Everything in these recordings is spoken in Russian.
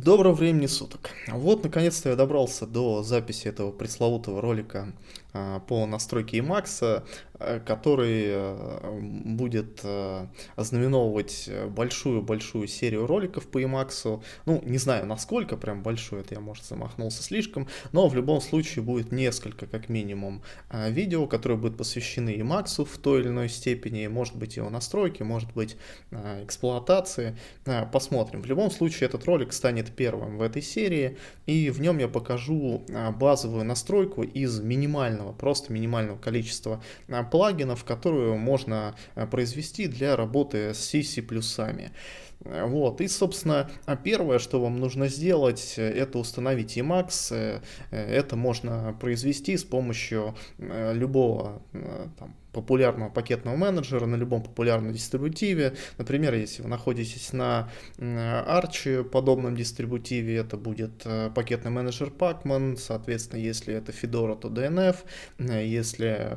Доброго времени суток. Вот, наконец-то я добрался до записи этого пресловутого ролика по настройке Emacs, который будет ознаменовывать большую-большую серию роликов по Emacs. Ну, не знаю, насколько прям большую, это я, может, замахнулся слишком, но в любом случае будет несколько, как минимум, видео, которые будут посвящены Emacs в той или иной степени, может быть, его настройки, может быть, эксплуатации. Посмотрим. В любом случае, этот ролик станет первым в этой серии, и в нем я покажу базовую настройку из просто минимального количества плагинов, которую можно произвести для работы с C++. Вот, и, собственно, первое, что вам нужно сделать, это установить Emacs. Это можно произвести с помощью любого популярного пакетного менеджера на любом популярном дистрибутиве. Например, если вы находитесь на Arch подобном дистрибутиве, это будет пакетный менеджер Pacman. Соответственно, если это Fedora, то DNF. Если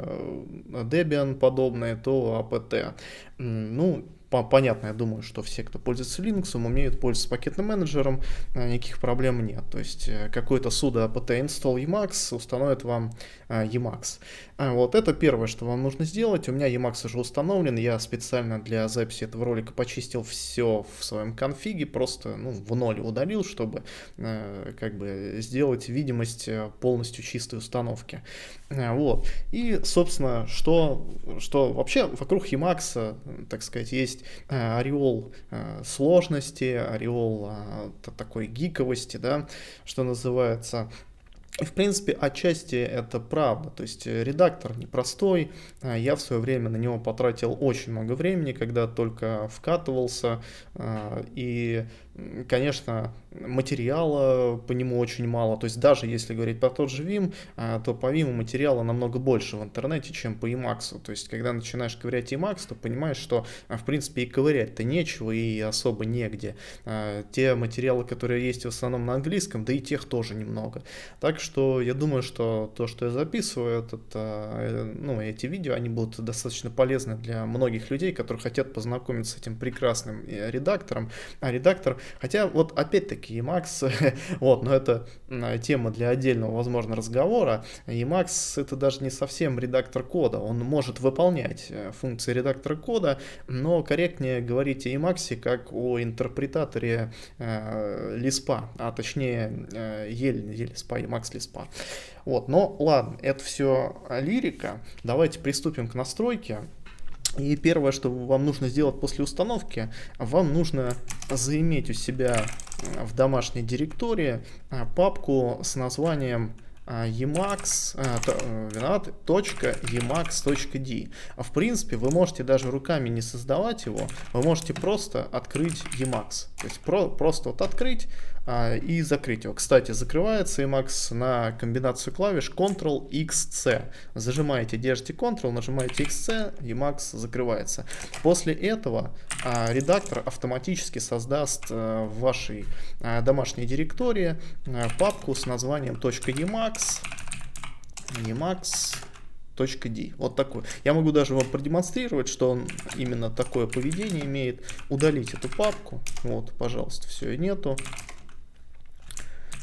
Debian подобное, то apt. Ну, понятно, я думаю, что все, кто пользуется Linux, умеют пользоваться пакетным менеджером, никаких проблем нет. То есть какой-то sudo apt install Emacs установит вам Emacs. Вот это первое, что вам нужно сделать. У меня Emacs уже установлен, я специально для записи этого ролика почистил все в своем конфиге, просто в ноль удалил, чтобы как бы сделать видимость полностью чистой установки. Вот. И, собственно, что вообще вокруг Emacs, так сказать, есть ореол сложности, ореол такой гиковости, да, что называется. И, в принципе, отчасти это правда. То есть редактор непростой. Я в свое время на него потратил очень много времени, когда только вкатывался. И, конечно, материала по нему очень мало. То есть даже если говорить про тот же Vim, то по Vim материала намного больше в интернете, чем по Emacs. То есть когда начинаешь ковырять Emacs, то понимаешь, что в принципе и ковырять-то нечего и особо негде. Те материалы, которые есть в основном на английском, да и тех тоже немного. Так что я думаю, что то, что я записываю, эти видео, они будут достаточно полезны для многих людей, которые хотят познакомиться с этим прекрасным редактором. Хотя вот опять-таки Emacs, но это тема для отдельного, возможно, разговора. Emacs это даже не совсем редактор кода, он может выполнять функции редактора кода, но корректнее говорить о Emacs как о интерпретаторе Lisp, а точнее Lisp, Emacs Lisp. Вот, но ладно, это все лирика. Давайте приступим к настройке. И первое, что вам нужно сделать после установки, вам нужно заиметь у себя в домашней директории папку с названием emacs.emacs.d. В принципе, вы можете даже руками не создавать его, вы можете просто открыть Emacs. То есть просто вот открыть и закрыть его. Кстати, закрывается Emacs на комбинацию клавиш Ctrl-X-C. Зажимаете, держите Ctrl, нажимаете X-C, Emacs закрывается. После этого редактор автоматически создаст в вашей домашней директории папку с названием .emacs.d. Вот такой. Я могу даже вам продемонстрировать, что он именно такое поведение имеет. Удалить эту папку. Вот, пожалуйста, все, и нету.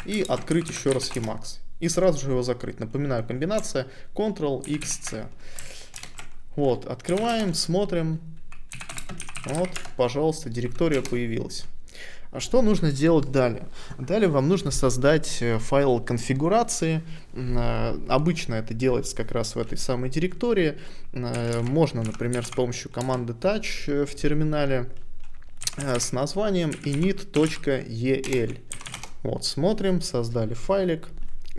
И открыть еще раз Emacs. И сразу же его закрыть. Напоминаю, комбинация Ctrl-X-C. Вот, открываем, смотрим. Вот, пожалуйста, директория появилась. А что нужно сделать далее? Далее вам нужно создать файл конфигурации. Обычно это делается как раз в этой самой директории. Можно, например, с помощью команды touch в терминале с названием init.el. Вот, смотрим, создали файлик.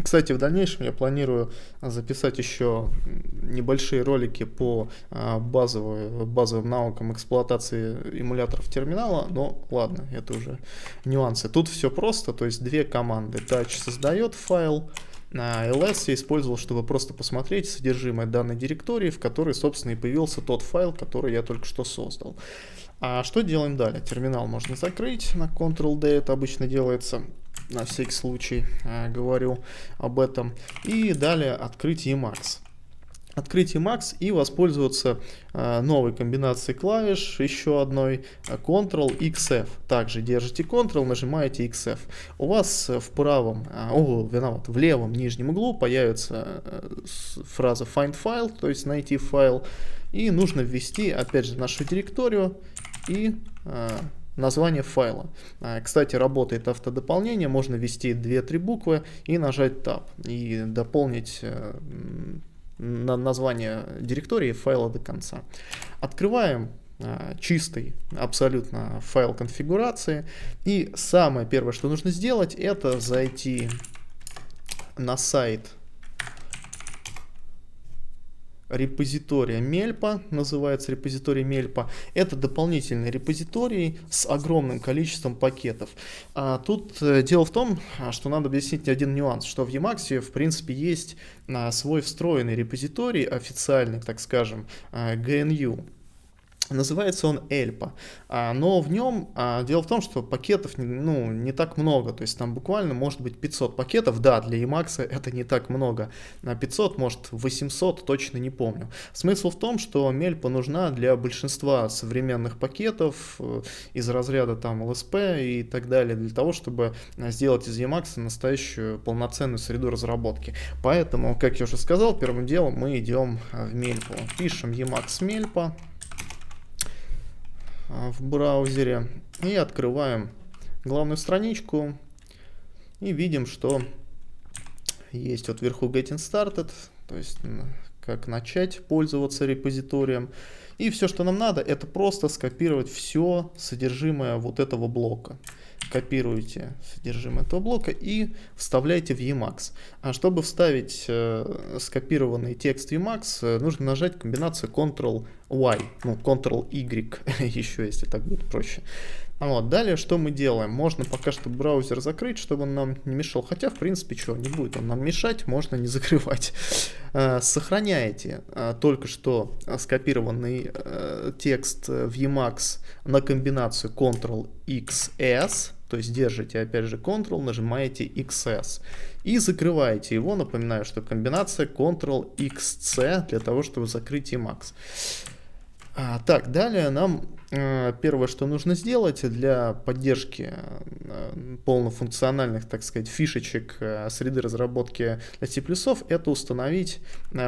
Кстати, в дальнейшем я планирую записать еще небольшие ролики по базовым навыкам эксплуатации эмуляторов терминала, но ладно, это уже нюансы. Тут все просто, то есть две команды. Touch создает файл, ls я использовал, чтобы просто посмотреть содержимое данной директории, в которой, собственно, и появился тот файл, который я только что создал. А что делаем далее? Терминал можно закрыть, на Ctrl-D это обычно делается. На всякий случай говорю об этом. И далее открыть Emacs. открыть Emacs и воспользоваться новой комбинацией клавиш, еще одной, Ctrl-XF. Также держите Ctrl, нажимаете XF. У вас в левом нижнем углу появится фраза Find File, то есть найти файл, и нужно ввести, опять же, нашу директорию и название файла. Кстати, работает автодополнение, можно ввести 2-3 буквы и нажать Tab, и дополнить на название директории файла до конца. Открываем чистый абсолютно файл конфигурации. И самое первое, что нужно сделать, это зайти на сайт репозитория Мельпа, называется репозиторий Мельпа. Это дополнительный репозиторий с огромным количеством пакетов. Тут дело в том, что надо объяснить один нюанс, что в Emacs в принципе есть свой встроенный репозиторий, официальный, так скажем, GNU. Называется он Elpa, но в нем дело в том, что пакетов не так много, то есть там буквально может быть 500 пакетов, да, для Emacs это не так много, на 500, может 800, точно не помню. Смысл в том, что Мельпа нужна для большинства современных пакетов из разряда там LSP и так далее, для того, чтобы сделать из Emacs настоящую полноценную среду разработки. Поэтому, как я уже сказал, первым делом мы идем в Мельпу, пишем Emacs Melpa в браузере и открываем главную страничку и видим, что есть вот вверху Getting Started, то есть как начать пользоваться репозиторием. И все, что нам надо, это просто скопировать все содержимое вот этого блока. Копируете содержимое этого блока и вставляете в Emacs. А чтобы вставить скопированный текст в Emacs, нужно нажать комбинацию Ctrl-Y, Ctrl-Y еще, если так будет проще. Вот. Далее что мы делаем? Можно пока что браузер закрыть, чтобы он нам не мешал. Хотя, в принципе, не будет он нам мешать, можно не закрывать. Сохраняете только что скопированный текст в Emacs на комбинацию Ctrl-XS, то есть держите опять же Ctrl, нажимаете XS и закрываете его. Напоминаю, что комбинация Ctrl-XC для того, чтобы закрыть Emacs. Так, далее нам первое, что нужно сделать для поддержки полнофункциональных, так сказать, фишечек среды разработки для C++, это установить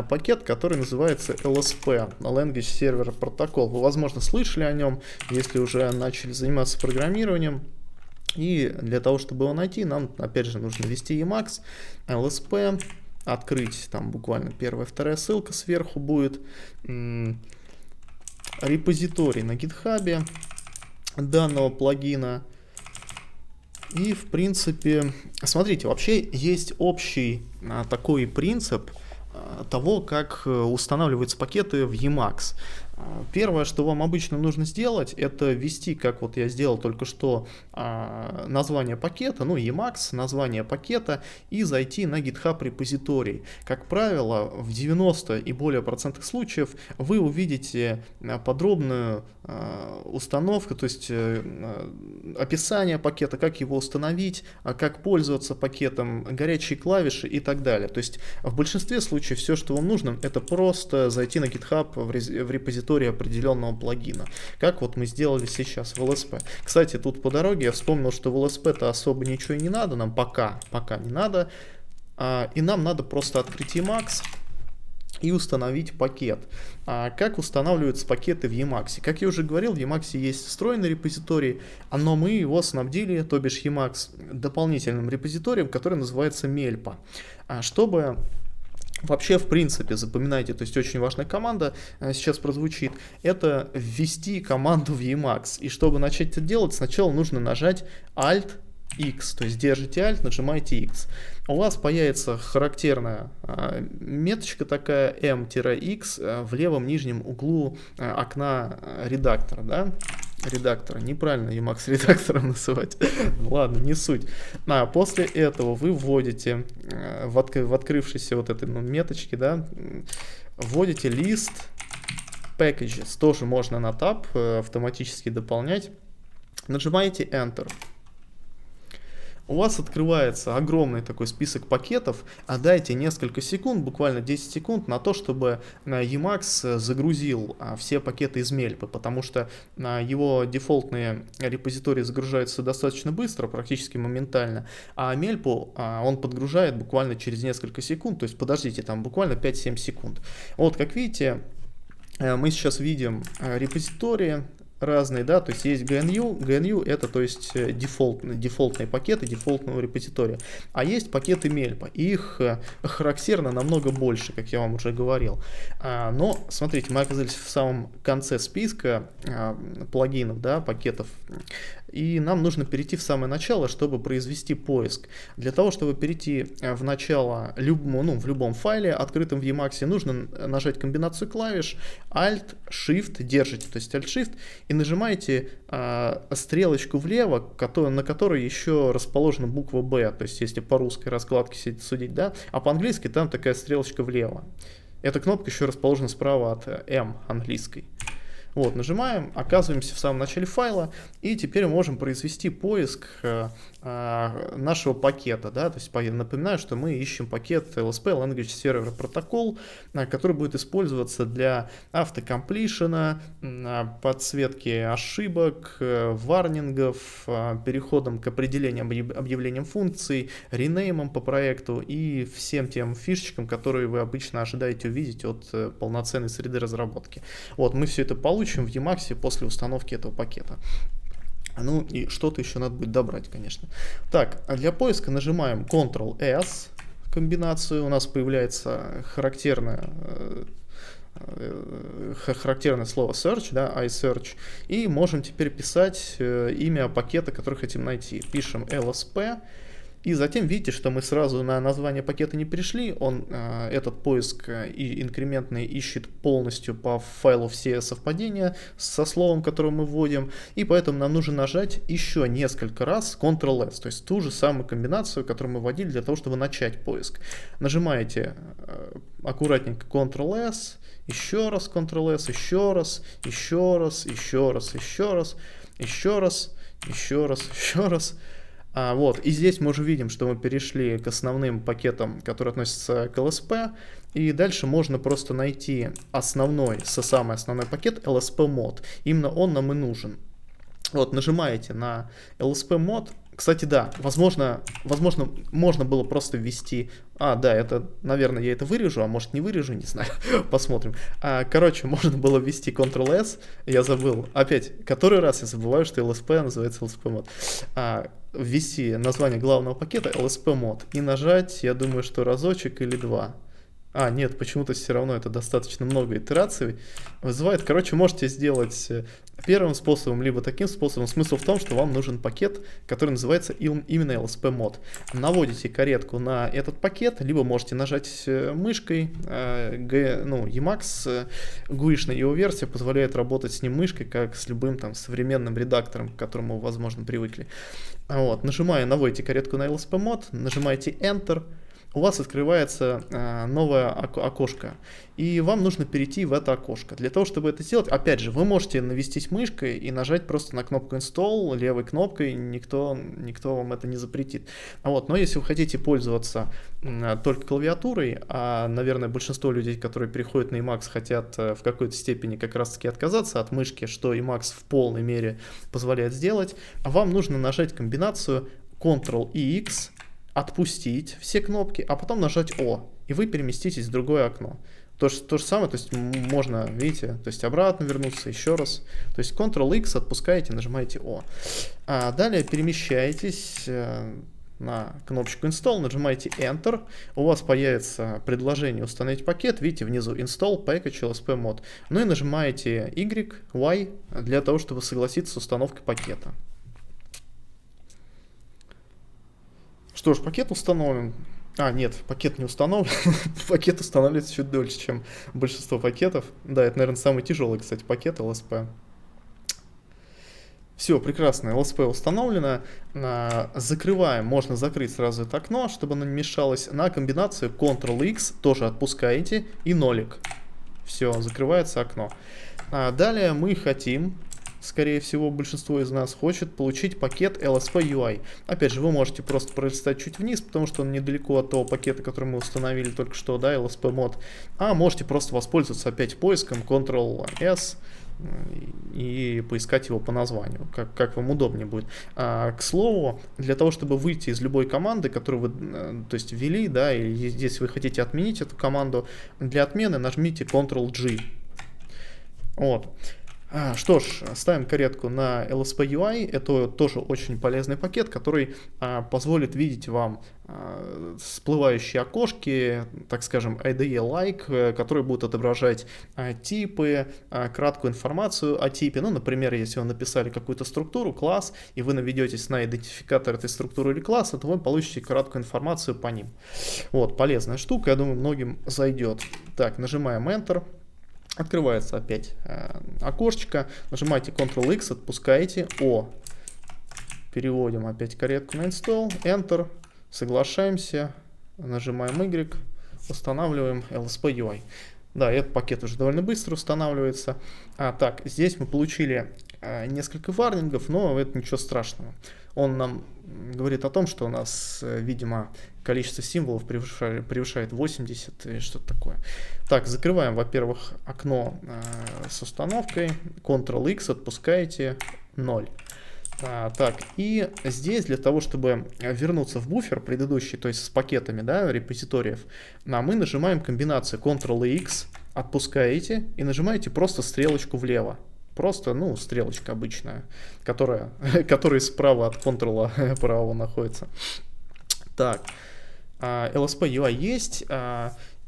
пакет, который называется LSP, Language Server Protocol. Вы, возможно, слышали о нем, если уже начали заниматься программированием. И для того, чтобы его найти, нам, опять же, нужно ввести Emacs, LSP, открыть, там буквально первая, вторая ссылка сверху будет, репозиторий на GitHub данного плагина. И в принципе, смотрите, вообще есть общий такой принцип того, как устанавливаются пакеты в Emacs. Первое, что вам обычно нужно сделать, это ввести, как вот я сделал только что, название пакета, Emacs, название пакета, и зайти на GitHub репозиторий. Как правило, в 90 и более процентах случаев вы увидите подробную установку, то есть описание пакета, как его установить, как пользоваться пакетом, горячие клавиши и так далее. То есть в большинстве случаев все, что вам нужно, это просто зайти на GitHub в репозиторий определенного плагина, как вот мы сделали сейчас в LSP. Кстати, тут по дороге я вспомнил, что в LSP-то особо ничего и не надо, нам пока не надо, и нам надо просто открыть Emacs и установить пакет. Как устанавливаются пакеты в Emacs? Как я уже говорил, в Emacs есть встроенный репозиторий, но мы его снабдили, то бишь Emacs, дополнительным репозиторием, который называется Melpa. Чтобы вообще, в принципе, запоминайте, то есть очень важная команда сейчас прозвучит, это ввести команду в Emacs. И чтобы начать это делать, сначала нужно нажать Alt-X, то есть держите Alt, нажимаете X. У вас появится характерная меточка такая M-X в левом нижнем углу окна редактора, да? Редактора, неправильно Emacs редактором называть, ладно, не суть. После этого вы вводите в открывшейся вот этой меточке, да, вводите list packages, тоже можно на Tab автоматически дополнять, нажимаете Enter. у вас открывается огромный такой список пакетов, а дайте несколько секунд, буквально 10 секунд на то, чтобы Emacs загрузил все пакеты из Мельпы, потому что его дефолтные репозитории загружаются достаточно быстро, практически моментально, а Мельпу он подгружает буквально через несколько секунд, то есть подождите, там буквально 5-7 секунд. Вот, как видите, мы сейчас видим репозитории разные, да, то есть есть GNU это, то есть дефолтные пакеты дефолтного репозитория, а есть пакеты Мельпа, и их характерно намного больше, как я вам уже говорил. Но, смотрите, мы оказались в самом конце списка плагинов, да, пакетов, и нам нужно перейти в самое начало, чтобы произвести поиск. Для того, чтобы перейти в начало в любом файле, открытом в Emacs, нужно нажать комбинацию клавиш Alt, Shift, держите, то есть Alt-Shift, и нажимаете стрелочку влево, на которой еще расположена буква B, то есть если по русской раскладке судить, да, а по-английски там такая стрелочка влево. Эта кнопка еще расположена справа от M английской. Вот, нажимаем, оказываемся в самом начале файла, и теперь мы можем произвести поиск нашего пакета, да, то есть напоминаю, что мы ищем пакет LSP Language Server Protocol, который будет использоваться для автокомплишена, подсветки ошибок, варнингов, переходом к определениям, объявлениям функций, ренеймом по проекту и всем тем фишечкам, которые вы обычно ожидаете увидеть от полноценной среды разработки. Вот, мы все это получим в Emacs после установки этого пакета. Ну и что-то еще надо будет добрать, конечно. Так, для поиска нажимаем Ctrl-S комбинацию. У нас появляется характерное слово search, да, iSearch. И можем теперь писать имя пакета, который хотим найти. Пишем LSP. И затем видите, что мы сразу на название пакета не перешли, он этот поиск и инкрементный ищет полностью по файлу все совпадения со словом, которое мы вводим, и поэтому нам нужно нажать еще несколько раз Ctrl-S, то есть ту же самую комбинацию, которую мы вводили для того, чтобы начать поиск. Нажимаете аккуратненько Ctrl-S, еще раз Ctrl-S, еще раз, еще раз, еще раз, еще раз, еще раз, еще раз, еще раз. Вот, и здесь мы уже видим, что мы перешли к основным пакетам, которые относятся к LSP, и дальше можно просто найти самый основной пакет LSP-mod. Именно он нам и нужен. Вот, нажимаете на LSP-mod. Кстати, да, возможно, можно было просто ввести... это, наверное, я это вырежу, а может не вырежу, не знаю, посмотрим. Короче, можно было ввести Ctrl-S, я забыл. Опять, который раз я забываю, что LSP называется LSP-mod. Ввести название главного пакета LSP-mod и нажать, я думаю, что разочек или два. Нет, почему-то все равно это достаточно много итераций вызывает. Короче, можете сделать первым способом, либо таким способом. Смысл в том, что вам нужен пакет, который называется именно LSP-mod. Наводите каретку на этот пакет, либо можете нажать мышкой. Emacs, GUI-шная его версия позволяет работать с ним мышкой, как с любым там современным редактором, к которому вы, возможно, привыкли. Вот, наводите каретку на LSP-mod, нажимаете Enter. У вас открывается новое окошко, и вам нужно перейти в это окошко. Для того, чтобы это сделать, опять же, вы можете навестись мышкой и нажать просто на кнопку Install левой кнопкой, никто вам это не запретит. Но если вы хотите пользоваться только клавиатурой, наверное, большинство людей, которые переходят на Emacs, хотят в какой-то степени как раз-таки отказаться от мышки, что Emacs в полной мере позволяет сделать, вам нужно нажать комбинацию Ctrl и X, отпустить все кнопки, а потом нажать О, и вы переместитесь в другое окно. То же самое, то есть можно, видите, то есть обратно вернуться еще раз. То есть Ctrl-X отпускаете, нажимаете О. Далее перемещаетесь на кнопочку Install, нажимаете Enter, у вас появится предложение установить пакет, видите внизу Install Package LSP Mod. Ну и нажимаете Y, Y для того, чтобы согласиться с установкой пакета. Что ж, пакет установлен. Нет, пакет не установлен. Пакет устанавливается чуть дольше, чем большинство пакетов. Да, это, наверное, самый тяжелый, кстати, пакет LSP. Все, прекрасно, LSP установлено. Закрываем, можно закрыть сразу это окно, чтобы оно не мешалось. На комбинацию Ctrl-X тоже отпускаете и нолик. Все, закрывается окно. Далее мы хотим скорее всего, большинство из нас хочет получить пакет LSP UI. Опять же, вы можете просто пролистать чуть вниз, потому что он недалеко от того пакета, который мы установили только что, да, LSP mod. А можете просто воспользоваться опять поиском Ctrl-S и поискать его по названию, как вам удобнее будет. К слову, для того, чтобы выйти из любой команды, которую вы, то есть, ввели, да, и здесь вы хотите отменить эту команду, для отмены нажмите Ctrl-G. Вот. Что ж, ставим каретку на LSP UI. Это тоже очень полезный пакет, который позволит видеть вам всплывающие окошки, так скажем, IDE-like, которые будут отображать типы, краткую информацию о типе. Ну, например, если вы написали какую-то структуру, класс, и вы наведетесь на идентификатор этой структуры или класса, то вы получите краткую информацию по ним. Вот, полезная штука, я думаю, многим зайдет. Так, нажимаем Enter. Открывается опять окошечко, нажимаете Ctrl-X, отпускаете О. Переводим опять каретку на Install, Enter, соглашаемся, нажимаем Y, устанавливаем LSP UI. Да, этот пакет уже довольно быстро устанавливается. Так, здесь мы получили несколько варнингов, но это ничего страшного. Он нам говорит о том, что у нас, видимо, количество символов превышает 80 и что-то такое. Так, закрываем, во-первых, окно с установкой, Ctrl-X, отпускаете 0. Так, и здесь для того, чтобы вернуться в буфер предыдущий, то есть с пакетами, да, репозиториев, мы нажимаем комбинацию Ctrl-X, отпускаете и нажимаете просто стрелочку влево. Просто, ну, стрелочка обычная, которая справа от Ctrl правого находится. Так, LSP UI есть.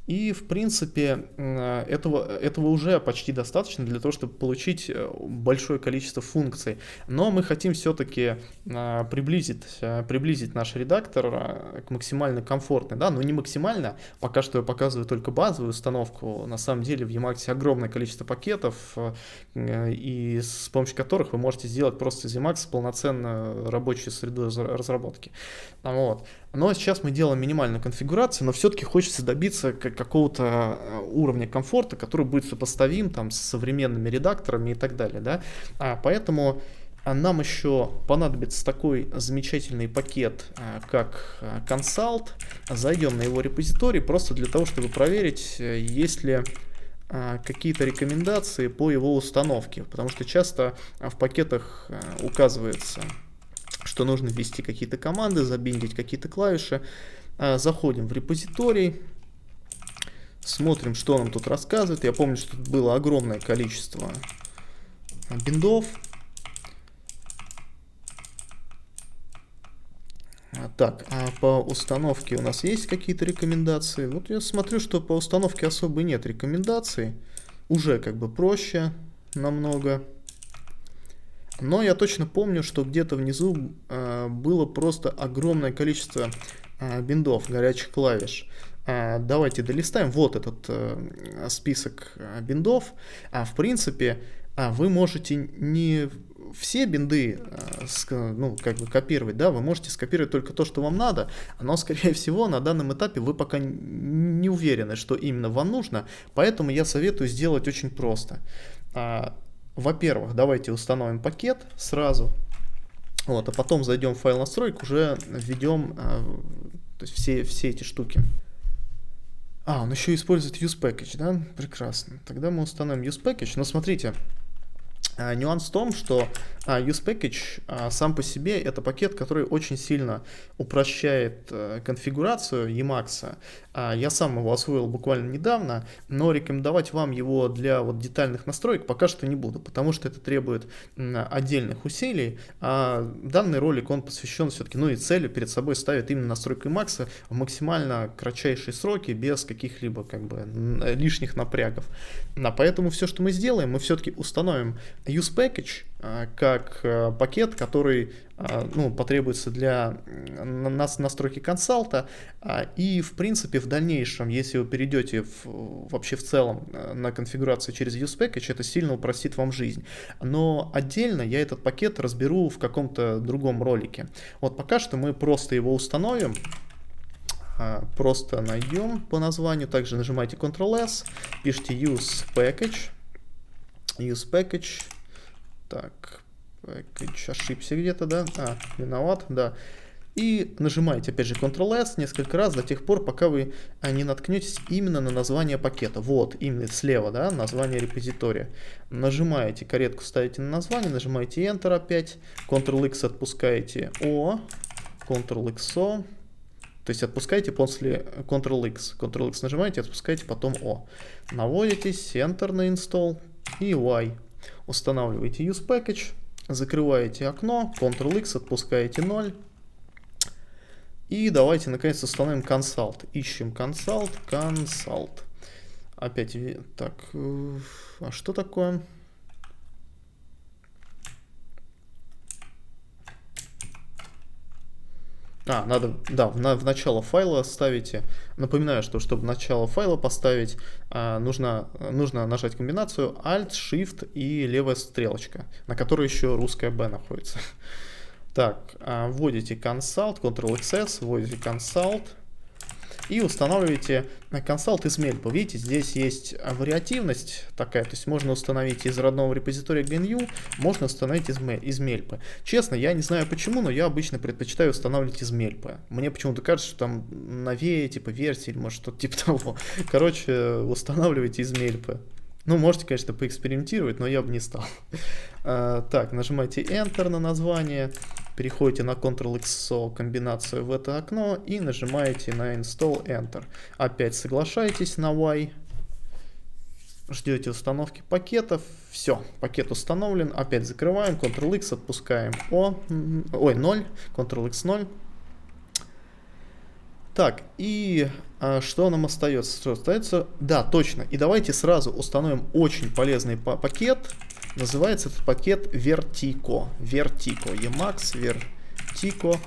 И, в принципе, этого уже почти достаточно для того, чтобы получить большое количество функций. Но мы хотим все-таки приблизить наш редактор к максимально комфортной. Да? Но не максимально, пока что я показываю только базовую установку. На самом деле в Emacs огромное количество пакетов, и с помощью которых вы можете сделать просто из Emacs полноценную рабочую среду разработки. Вот. Но сейчас мы делаем минимальную конфигурацию, но все-таки хочется добиться какого-то уровня комфорта, который будет сопоставим там, с современными редакторами и так далее. Да? Поэтому нам еще понадобится такой замечательный пакет, как Consult. Зайдем на его репозиторий просто для того, чтобы проверить, есть ли какие-то рекомендации по его установке. Потому что часто в пакетах указывается, что нужно ввести какие-то команды, забиндить какие-то клавиши. Заходим в репозиторий, смотрим, что нам тут рассказывает. Я помню, что тут было огромное количество биндов. Так, а по установке у нас есть какие-то рекомендации? Вот я смотрю, что по установке особо нет рекомендаций. Уже как бы проще намного. Но я точно помню, что где-то внизу было просто огромное количество биндов, горячих клавиш. Давайте долистаем. Вот этот список биндов. В принципе, вы можете не все бинды как бы копировать, да, вы можете скопировать только то, что вам надо, но, скорее всего, на данном этапе вы пока не уверены, что именно вам нужно, поэтому я советую сделать очень просто. Во-первых, давайте установим пакет сразу, вот, а потом зайдем в файл настроек, уже введем то есть все эти штуки. Он еще использует usePackage, да? Прекрасно. Тогда мы установим usePackage, но смотрите, нюанс в том, что usePackage сам по себе это пакет, который очень сильно упрощает конфигурацию Emacs. Я сам его освоил буквально недавно, но рекомендовать вам его для вот детальных настроек пока что не буду, потому что это требует отдельных усилий. Данный ролик он посвящен все-таки, ну и целью перед собой ставит именно настройку Emacs в максимально кратчайшие сроки, без каких-либо как бы лишних напрягов. Поэтому все, что мы сделаем, мы все-таки установим usePackage как пакет, который потребуется для настройки консалта, и в принципе в дальнейшем, если вы перейдете вообще в целом на конфигурацию через usePackage, это сильно упростит вам жизнь. Но отдельно я этот пакет разберу в каком-то другом ролике. Вот пока что мы просто его установим. Просто найдем по названию, также нажимаете Ctrl-S, пишите usePackage, Так, ошибся где-то, да? Виноват, да. И нажимаете, опять же, Ctrl-S несколько раз до тех пор, пока вы не наткнетесь именно на название пакета. Вот, именно слева, да, название репозитория. Нажимаете, каретку ставите на название, нажимаете Enter опять, Ctrl-X отпускаете O, Ctrl-X-O, то есть отпускаете после Ctrl-X. Ctrl-X нажимаете, отпускаете, потом O. Наводитесь, Enter на Install и Y. Устанавливаете Use Package, закрываете окно, Ctrl-X, отпускаете 0. И давайте наконец установим Consult. Ищем Consult. Опять, так, а что такое? Надо, да, в начало файла ставите. Напоминаю, что чтобы начало файла поставить, нужно нажать комбинацию Alt, Shift и левая стрелочка, на которой еще русская B находится. Так, вводите Consult, Ctrl-XS, вводите Consult и устанавливаете Consult из Melp. Видите, здесь есть вариативность такая, то есть можно установить из родного репозитория GNU, можно установить из Melp. Честно, я не знаю почему, но я обычно предпочитаю устанавливать из Melp. Мне почему-то кажется, что там новее, типа версии или может что-то типа того. Короче, устанавливайте из Melp. Ну, можете, конечно, поэкспериментировать, но я бы не стал. Так, нажимаете Enter на название, переходите на Ctrl-X комбинацию в это окно и нажимаете на Install Enter. Опять соглашаетесь на Y, ждете установки пакетов, все, пакет установлен, опять закрываем, Ctrl-X, отпускаем 0, Ctrl-X 0. Так, и что нам остается? Что остается? Да, точно. И давайте сразу установим очень полезный пакет. Называется этот пакет Vertico. Emacs Vertico.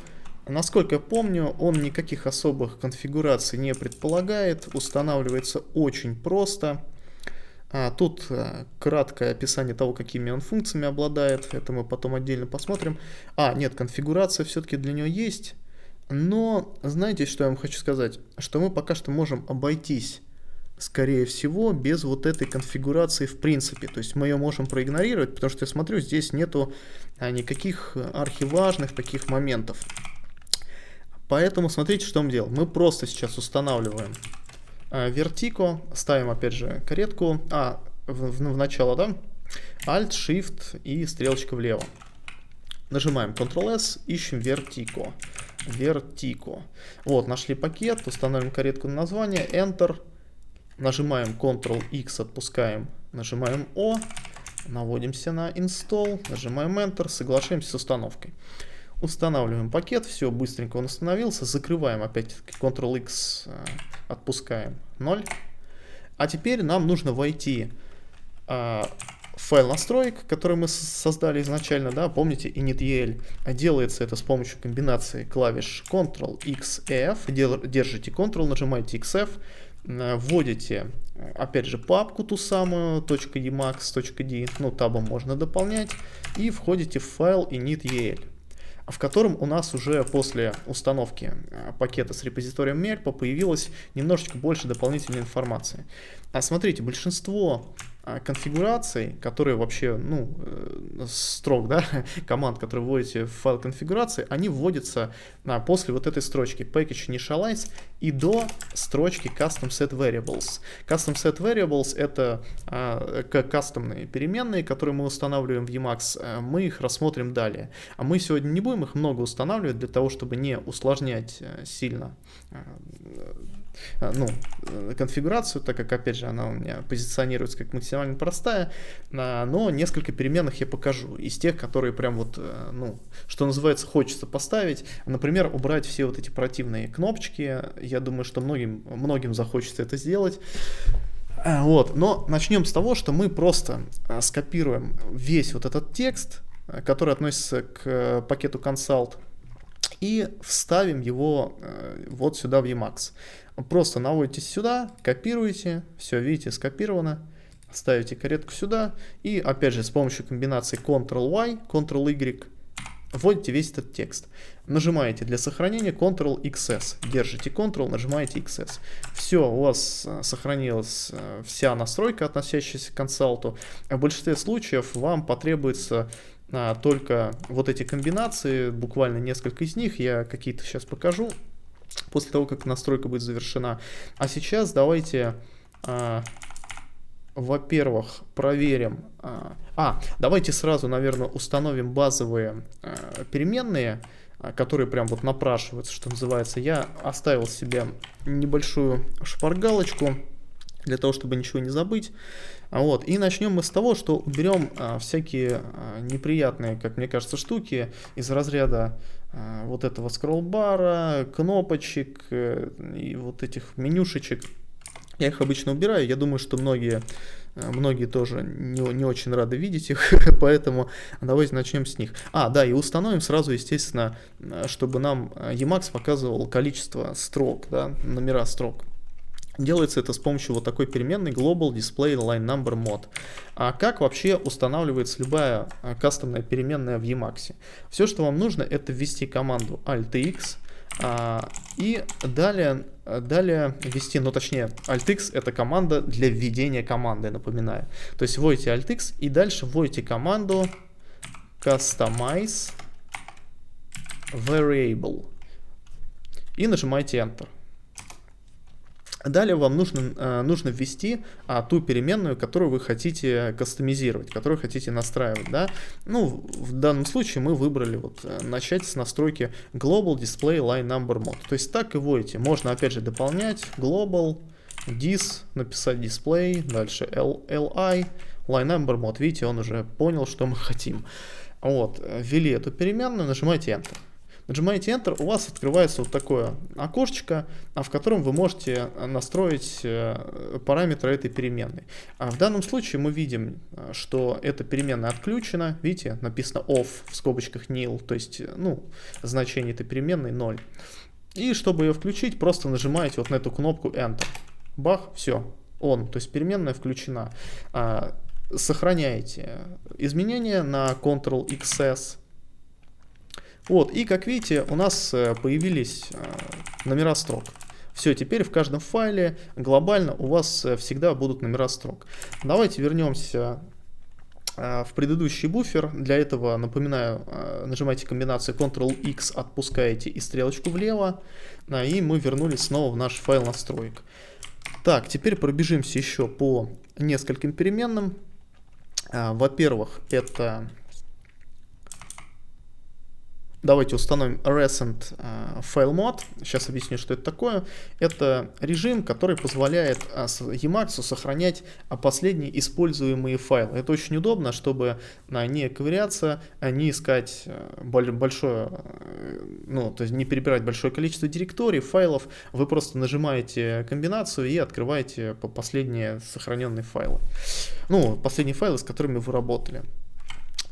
Насколько я помню, он никаких особых конфигураций не предполагает. Устанавливается очень просто. Тут краткое описание того, какими он функциями обладает. Это мы потом отдельно посмотрим. Нет, конфигурация все-таки для него есть. Но знаете, что я вам хочу сказать? Что мы пока что можем обойтись, скорее всего, без вот этой конфигурации в принципе. То есть мы ее можем проигнорировать, потому что я смотрю, здесь нету никаких архиважных таких моментов. Поэтому смотрите, что мы делаем. Мы просто сейчас устанавливаем Vertico, ставим опять же каретку, в начало, да? Alt, Shift и стрелочка влево. Нажимаем Ctrl-S, ищем Vertico. Вот, нашли пакет, устанавливаем каретку на название, Enter, нажимаем Ctrl-X, отпускаем, нажимаем O, наводимся на Install, нажимаем Enter, соглашаемся с установкой. Устанавливаем пакет, все, быстренько он установился, закрываем опять Ctrl-X, отпускаем 0. А теперь нам нужно войти файл настроек, который мы создали изначально, да, помните, init.el. Делается это с помощью комбинации клавиш Ctrl-X-F, держите Ctrl, нажимаете XF, вводите, опять же, папку ту самую, .emacs.d, ну, табом можно дополнять, и входите в файл init.el, в котором у нас уже после установки пакета с репозиторием Melp появилось немножечко больше дополнительной информации. Смотрите, большинство конфигураций, которые вообще, ну, строк, да, команд, которые вводите в файл конфигурации, они вводятся после вот этой строчки package initialize и до строчки custom set variables. Custom set variables — это кастомные переменные, которые мы устанавливаем в Emacs, мы их рассмотрим далее. А мы сегодня не будем их много устанавливать для того, чтобы не усложнять сильно конфигурацию, так как, опять же, она у меня позиционируется как максимально простая, но несколько переменных я покажу из тех, которые прям вот, что называется, хочется поставить. Например, убрать все вот эти противные кнопочки. Я думаю, что многим захочется это сделать. Вот, но начнем с того, что мы просто скопируем весь вот этот текст, который относится к пакету Consult, и вставим его вот сюда в Emacs. Просто наводитесь сюда, копируете, все, видите, скопировано, ставите каретку сюда и опять же с помощью комбинации Ctrl-Y, Ctrl-Y вводите весь этот текст. Нажимаете для сохранения Ctrl-XS. Держите Ctrl, нажимаете XS. Все, у вас сохранилась вся настройка, относящаяся к консалту. В большинстве случаев вам потребуется только вот эти комбинации, буквально несколько из них. Я какие-то сейчас покажу после того, как настройка будет завершена. А сейчас давайте... во-первых, проверим. Давайте сразу, наверное, установим базовые переменные, которые прям вот напрашиваются, что называется. Я оставил себе небольшую шпаргалочку для того, чтобы ничего не забыть. Вот. И начнем мы с того, что уберем всякие неприятные, как мне кажется, штуки из разряда вот этого скролл-бара, кнопочек и вот этих менюшечек. Я их обычно убираю, я думаю, что многие тоже не очень рады видеть их, поэтому давайте начнем с них. Да, и установим сразу, естественно, чтобы нам Emacs показывал количество строк, да, номера строк. Делается это с помощью вот такой переменной Global Display Line Number Mod. А как вообще устанавливается любая кастомная переменная в Emacs? Все, что вам нужно, это ввести команду Alt-X, и далее ввести, точнее, Alt-X это команда для введения команды, напоминаю. То есть вводите Alt-X и дальше вводите команду Customize Variable и нажимаете Enter. Далее вам нужно ввести ту переменную, которую вы хотите кастомизировать, которую хотите настраивать. Да? В данном случае мы выбрали начать с настройки Global Display Line Number Mod. То есть так и вводите. Можно опять же дополнять Global, Dis, написать Display, дальше Li, Line Number Mod. Видите, он уже понял, что мы хотим. Ввели эту переменную, нажимаете Enter. Нажимаете Enter, у вас открывается вот такое окошечко, в котором вы можете настроить параметры этой переменной. В данном случае мы видим, что эта переменная отключена. Видите, написано off в скобочках nil, то есть значение этой переменной 0. И чтобы ее включить, просто нажимаете вот на эту кнопку Enter. Бах, все, on, то есть переменная включена. Сохраняете изменения на Ctrl-XS. И как видите, у нас появились номера строк. Все, теперь в каждом файле глобально у вас всегда будут номера строк. Давайте вернемся в предыдущий буфер. Для этого, напоминаю, нажимаете комбинацию Ctrl-X, отпускаете и стрелочку влево. И мы вернулись снова в наш файл настроек. Так, теперь пробежимся еще по нескольким переменным. Во-первых, это... Давайте установим Recent File Mode. Сейчас объясню, что это такое. Это режим, который позволяет Emacs сохранять последние используемые файлы. Это очень удобно, чтобы не ковыряться, не искать большое, то есть не перебирать большое количество директорий, файлов. Вы просто нажимаете комбинацию и открываете последние сохраненные файлы. Последние файлы, с которыми вы работали.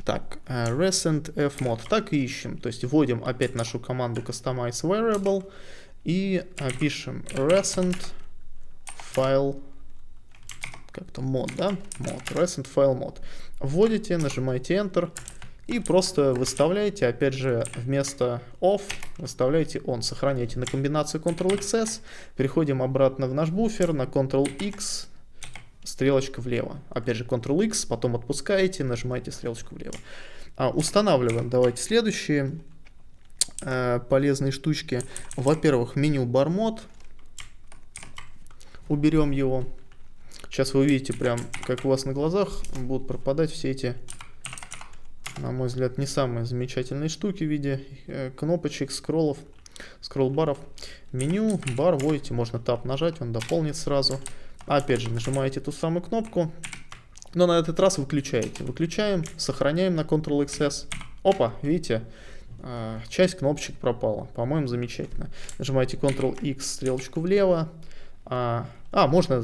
Так, recent fmod, так и ищем, то есть вводим опять нашу команду customize variable и пишем recent file, как-то mod, да, mod, recent file mod. Вводите, нажимаете Enter и просто выставляете, опять же, вместо off выставляете on, сохраняете на комбинацию Ctrl-XS, переходим обратно в наш буфер на Ctrl-X, стрелочка влево. Опять же Ctrl-X, потом отпускаете, нажимаете стрелочку влево. Устанавливаем. Давайте следующие полезные штучки. Во-первых, меню Bar Mode. Уберем его. Сейчас вы увидите, прям как у вас на глазах будут пропадать все эти, на мой взгляд, не самые замечательные штуки в виде кнопочек, скроллов, скролл-баров. Меню, бар вводите, можно Tab нажать, он дополнит сразу. Опять же, нажимаете ту самую кнопку, но на этот раз выключаете. Выключаем, сохраняем на Ctrl-XS. Опа, видите, часть кнопочек пропала. По-моему, замечательно. Нажимаете Ctrl-X, стрелочку влево. Можно,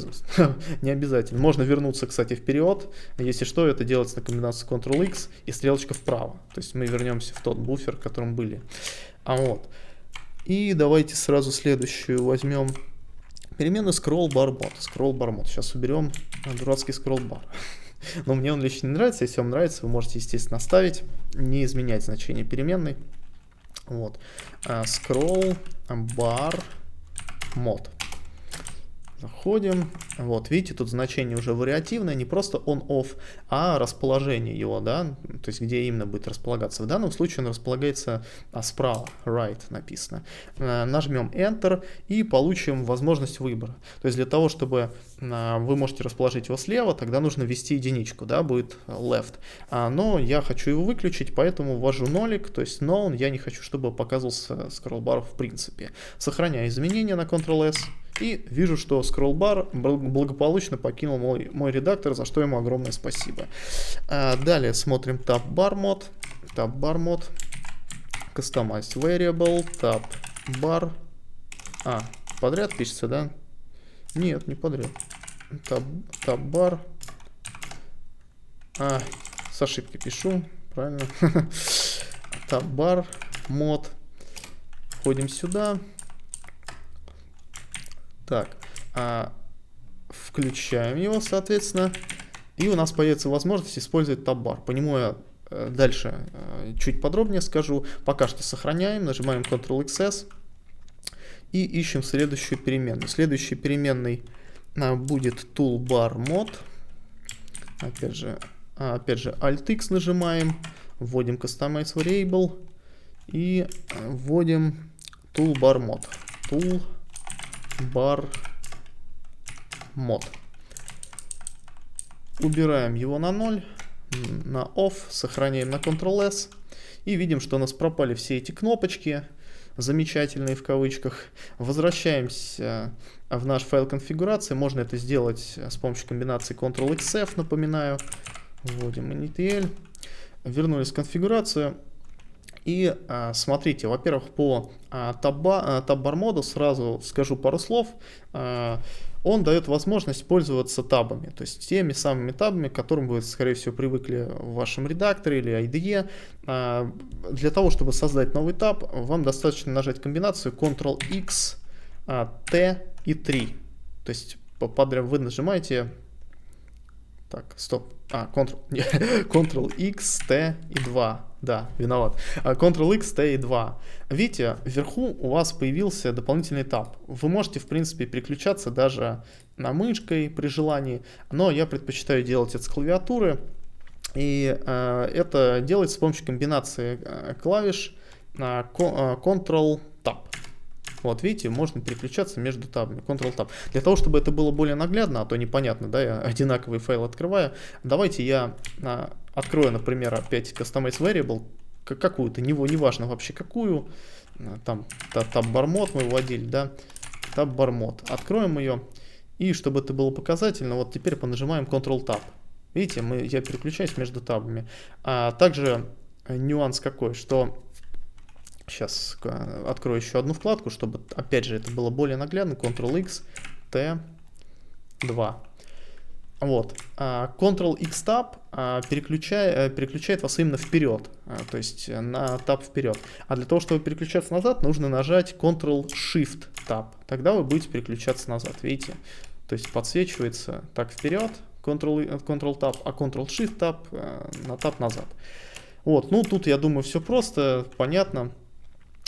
не обязательно. Можно вернуться, кстати, вперед. Если что, это делается на комбинации Ctrl-X и стрелочка вправо. То есть мы вернемся в тот буфер, в котором были. И давайте сразу следующую возьмем. Переменную scroll bar mod. Scroll bar mod. Сейчас уберем дурацкий scroll bar. Но мне он лично не нравится. Если вам нравится, вы можете, естественно, оставить, не изменять значение переменной. Вот. Scroll bar mod. Заходим. Вот, видите, тут значение уже вариативное, не просто on-off, а расположение его, да, то есть где именно будет располагаться. В данном случае он располагается справа, right написано. Нажмем Enter и получим возможность выбора. То есть для того, чтобы вы можете расположить его слева, тогда нужно ввести единичку, да, будет left. Но я хочу его выключить, поэтому ввожу нолик, то есть none, я не хочу, чтобы показывался скролл-бар в принципе. Сохраняю изменения на Ctrl-S. И вижу, что скролл-бар благополучно покинул мой редактор, за что ему огромное спасибо. Далее смотрим Tab Bar Mod. Tab Bar Mod. Customized Variable. Tab Bar. Подряд пишется, да? Нет, не подряд. Tab Bar. С ошибкой пишу. Правильно. Tab Bar Mod. Входим сюда. Так, включаем его, соответственно, и у нас появится возможность использовать Tab-Bar. По нему я дальше чуть подробнее скажу. Пока что сохраняем, нажимаем Ctrl-XS и ищем следующую переменную. Следующей переменной будет Toolbar Mod. Опять же Alt-X нажимаем, вводим Customize Variable и вводим Toolbar Mod. Bar Mod. Убираем его на 0, на Off, сохраняем на Ctrl-S и видим, что у нас пропали все эти кнопочки, замечательные в кавычках. Возвращаемся в наш файл конфигурации. Можно это сделать с помощью комбинации Ctrl-XF, напоминаю. Вводим initl. Вернулись в конфигурацию. И смотрите, во-первых, по Tab-Bar моду сразу скажу пару слов. Он дает возможность пользоваться табами, то есть теми самыми табами, к которым вы, скорее всего, привыкли в вашем редакторе или IDE. Для того, чтобы создать новый таб, вам достаточно нажать комбинацию Ctrl-X, T и 3. То есть подряд вы нажимаете... Так, стоп. Ctrl-X, T и 2. Да, виноват. Ctrl-X, T и 2. Видите, вверху у вас появился дополнительный таб. Вы можете, в принципе, переключаться даже на мышкой при желании, но я предпочитаю делать это с клавиатуры. И это делать с помощью комбинации клавиш Ctrl-Tab. Вот видите, можно переключаться между табами. Ctrl-Tab. Для того, чтобы это было более наглядно, а то непонятно, да, я одинаковый файл открываю. Давайте я открою, например, опять Customize Variable, какую-то, неважно вообще какую. Там Tab Bar Mod мы вводили, да. Tab Bar Mod. Откроем ее. И чтобы это было показательно, вот теперь понажимаем Ctrl-Tab. Видите, я переключаюсь между табами. Также нюанс какой, что... Сейчас открою еще одну вкладку, чтобы, опять же, это было более наглядно. Ctrl-X, T, 2. Вот. Ctrl-X Tab переключает вас именно вперед, то есть на таб вперед. А для того, чтобы переключаться назад, нужно нажать Ctrl-Shift Tab. Тогда вы будете переключаться назад, видите? То есть подсвечивается так вперед, Ctrl-Tab, а Ctrl-Shift Tab на таб назад. Вот, ну тут, я думаю, все просто, понятно.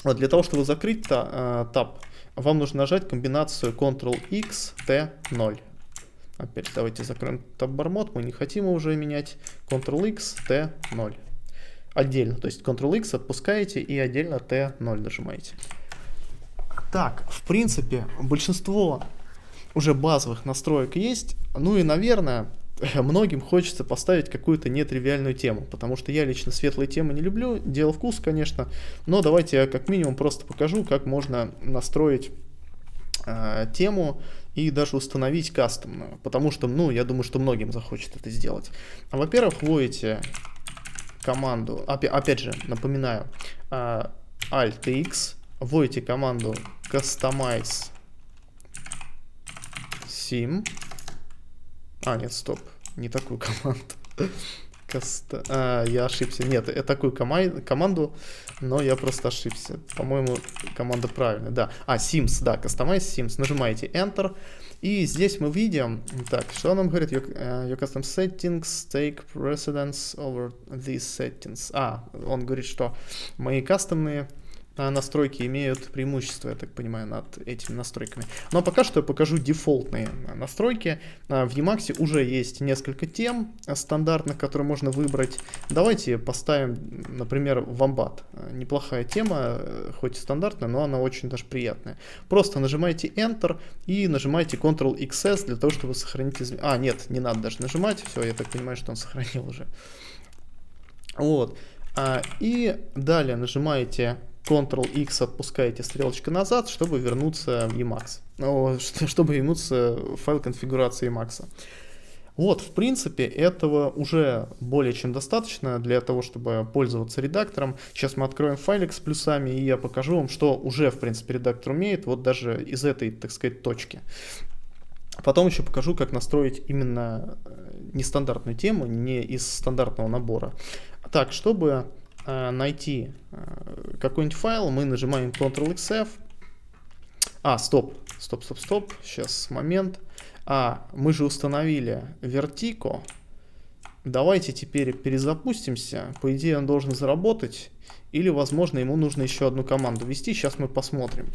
Вот для того, чтобы закрыть таб, вам нужно нажать комбинацию Ctrl-X, T, 0. Опять давайте закроем Tab Bar Mod, мы не хотим его уже менять. Ctrl-X, T, 0. Отдельно, то есть Ctrl-X отпускаете и отдельно T, 0 нажимаете. Так, в принципе, большинство уже базовых настроек есть. Ну и, наверное, многим хочется поставить какую-то нетривиальную тему, потому что я лично светлые темы не люблю, дело вкус, конечно, но давайте я как минимум просто покажу, как можно настроить тему и даже установить кастомную, потому что, ну, я думаю, что многим захочет это сделать. Во-первых, вводите команду, опять же, напоминаю, Alt-X, вводите команду Customize Theme. Нет, стоп, не такую команду. Я ошибся. Нет, я такую команду, но я просто ошибся. По-моему, команда правильная. Да. Sims, да, Customize Sims. Нажимаете Enter. И здесь мы видим, так, что нам говорит, your custom settings take precedence over these settings. Он говорит, что мои кастомные настройки имеют преимущество, я так понимаю, над этими настройками. Но пока что я покажу дефолтные настройки. В Emacs уже есть несколько тем стандартных, которые можно выбрать. Давайте поставим, например, Wombat. Неплохая тема, хоть и стандартная, но она очень даже приятная. Просто нажимаете Enter и нажимаете Ctrl-XS для того, чтобы сохранить изменения. Нет, не надо даже нажимать. Все, я так понимаю, что он сохранил уже. Вот. И далее нажимаете Ctrl-X, отпускаете стрелочку назад, чтобы вернуться в Emacs. Чтобы вернуться в файл конфигурации Emacs. Вот, в принципе, этого уже более чем достаточно для того, чтобы пользоваться редактором. Сейчас мы откроем файлик с плюсами, и я покажу вам, что уже, в принципе, редактор умеет, вот даже из этой, так сказать, точки. Потом еще покажу, как настроить именно нестандартную тему, не из стандартного набора. Так, чтобы найти какой-нибудь файл, мы нажимаем Ctrl-XF. Стоп. Сейчас, момент. Мы же установили Vertigo. Давайте теперь перезапустимся. По идее, он должен заработать. Или, возможно, ему нужно еще одну команду ввести. Сейчас мы посмотрим.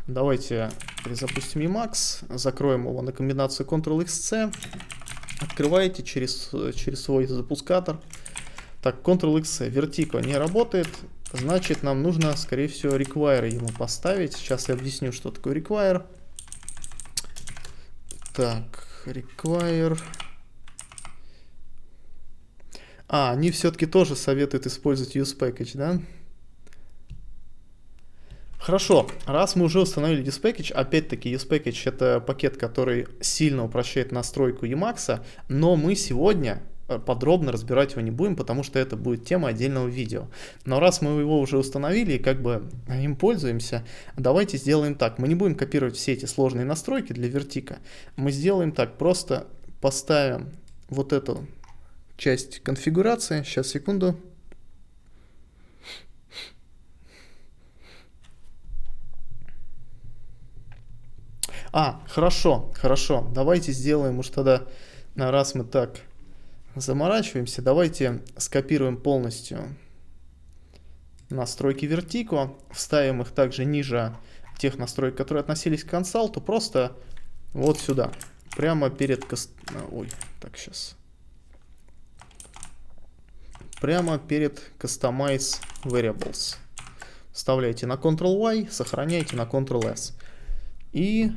Давайте перезапустим Emacs. Закроем его на комбинацию Ctrl-XC. Открываете через свой запускатор. Так, Ctrl-X, Vertigo не работает, значит, нам нужно, скорее всего, require ему поставить. Сейчас я объясню, что такое require. Так, require. Они все-таки тоже советуют использовать usepackage, да? Хорошо, раз мы уже установили usepackage, опять-таки usepackage это пакет, который сильно упрощает настройку Emacs, но мы сегодня подробно разбирать его не будем, потому что это будет тема отдельного видео. Но раз мы его уже установили и как бы им пользуемся, давайте сделаем так. Мы не будем копировать все эти сложные настройки для Vertigo. Мы сделаем так, просто поставим вот эту часть конфигурации. Сейчас, секунду. Хорошо. Давайте сделаем уж тогда, раз мы так заморачиваемся, давайте скопируем полностью настройки Vertigo, вставим их также ниже тех настроек, которые относились к консалту, просто вот сюда, прямо перед прямо перед Customize Variables. Вставляете на Ctrl-Y, сохраняете на Ctrl-S. И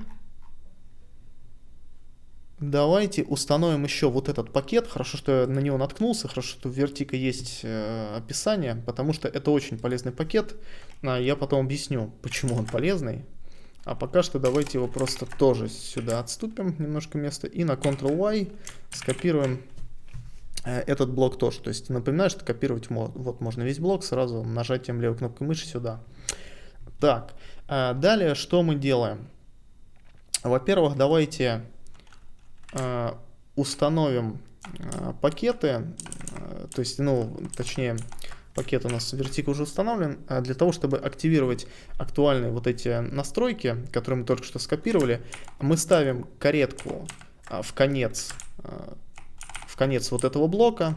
давайте установим еще вот этот пакет. Хорошо, что я на него наткнулся, хорошо, что в Vertigo есть описание, потому что это очень полезный пакет. Я потом объясню, почему он полезный. А пока что давайте его просто тоже сюда отступим немножко места и на Ctrl-Y скопируем этот блок тоже. То есть напоминаю, что копировать вот можно весь блок сразу нажатием левой кнопкой мыши сюда. Так, далее что мы делаем? Во-первых, давайте установим пакеты, то есть, точнее, пакет у нас Vertigo уже установлен, для того, чтобы активировать актуальные вот эти настройки, которые мы только что скопировали, мы ставим каретку в конец вот этого блока,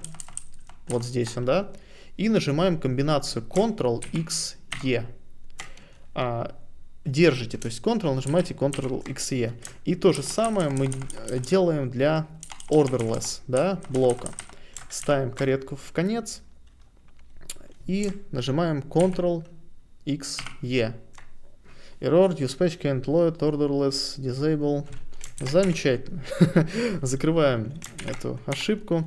вот здесь он, да, и нажимаем комбинацию Ctrl-X-E. Держите, то есть Ctrl, нажимаете Ctrl-X-E. И то же самое мы делаем для orderless, да, блока. Ставим каретку в конец и нажимаем Ctrl-X-E. Error, usepackage can't load, orderless, disable. Замечательно. Закрываем эту ошибку.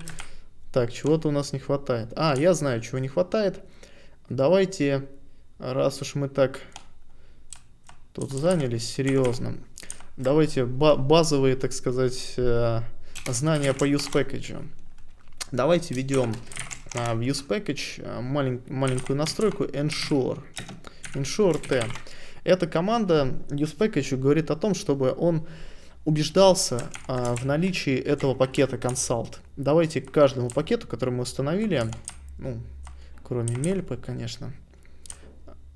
Так, чего-то у нас не хватает. Я знаю, чего не хватает. Давайте, раз уж мы так тут занялись серьезно, давайте базовые, так сказать, знания по usepackage. Давайте введем в usepackage маленькую настройку ensure t. Эта команда usepackage говорит о том, чтобы он убеждался в наличии этого пакета consult. Давайте к каждому пакету, который мы установили, кроме мельпы, конечно,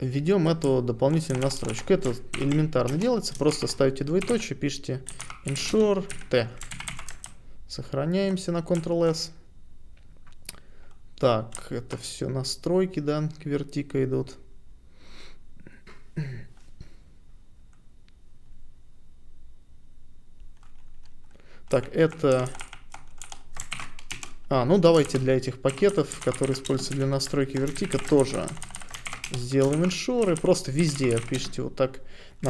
введем эту дополнительную настройку. Это элементарно делается, просто ставите двоеточие, пишите ensure t. Сохраняемся на Ctrl-S. Так, это все настройки, да, к вертика идут. Так, это... ну давайте для этих пакетов, которые используются для настройки вертика, тоже сделаем ensure. И просто везде пишите вот так,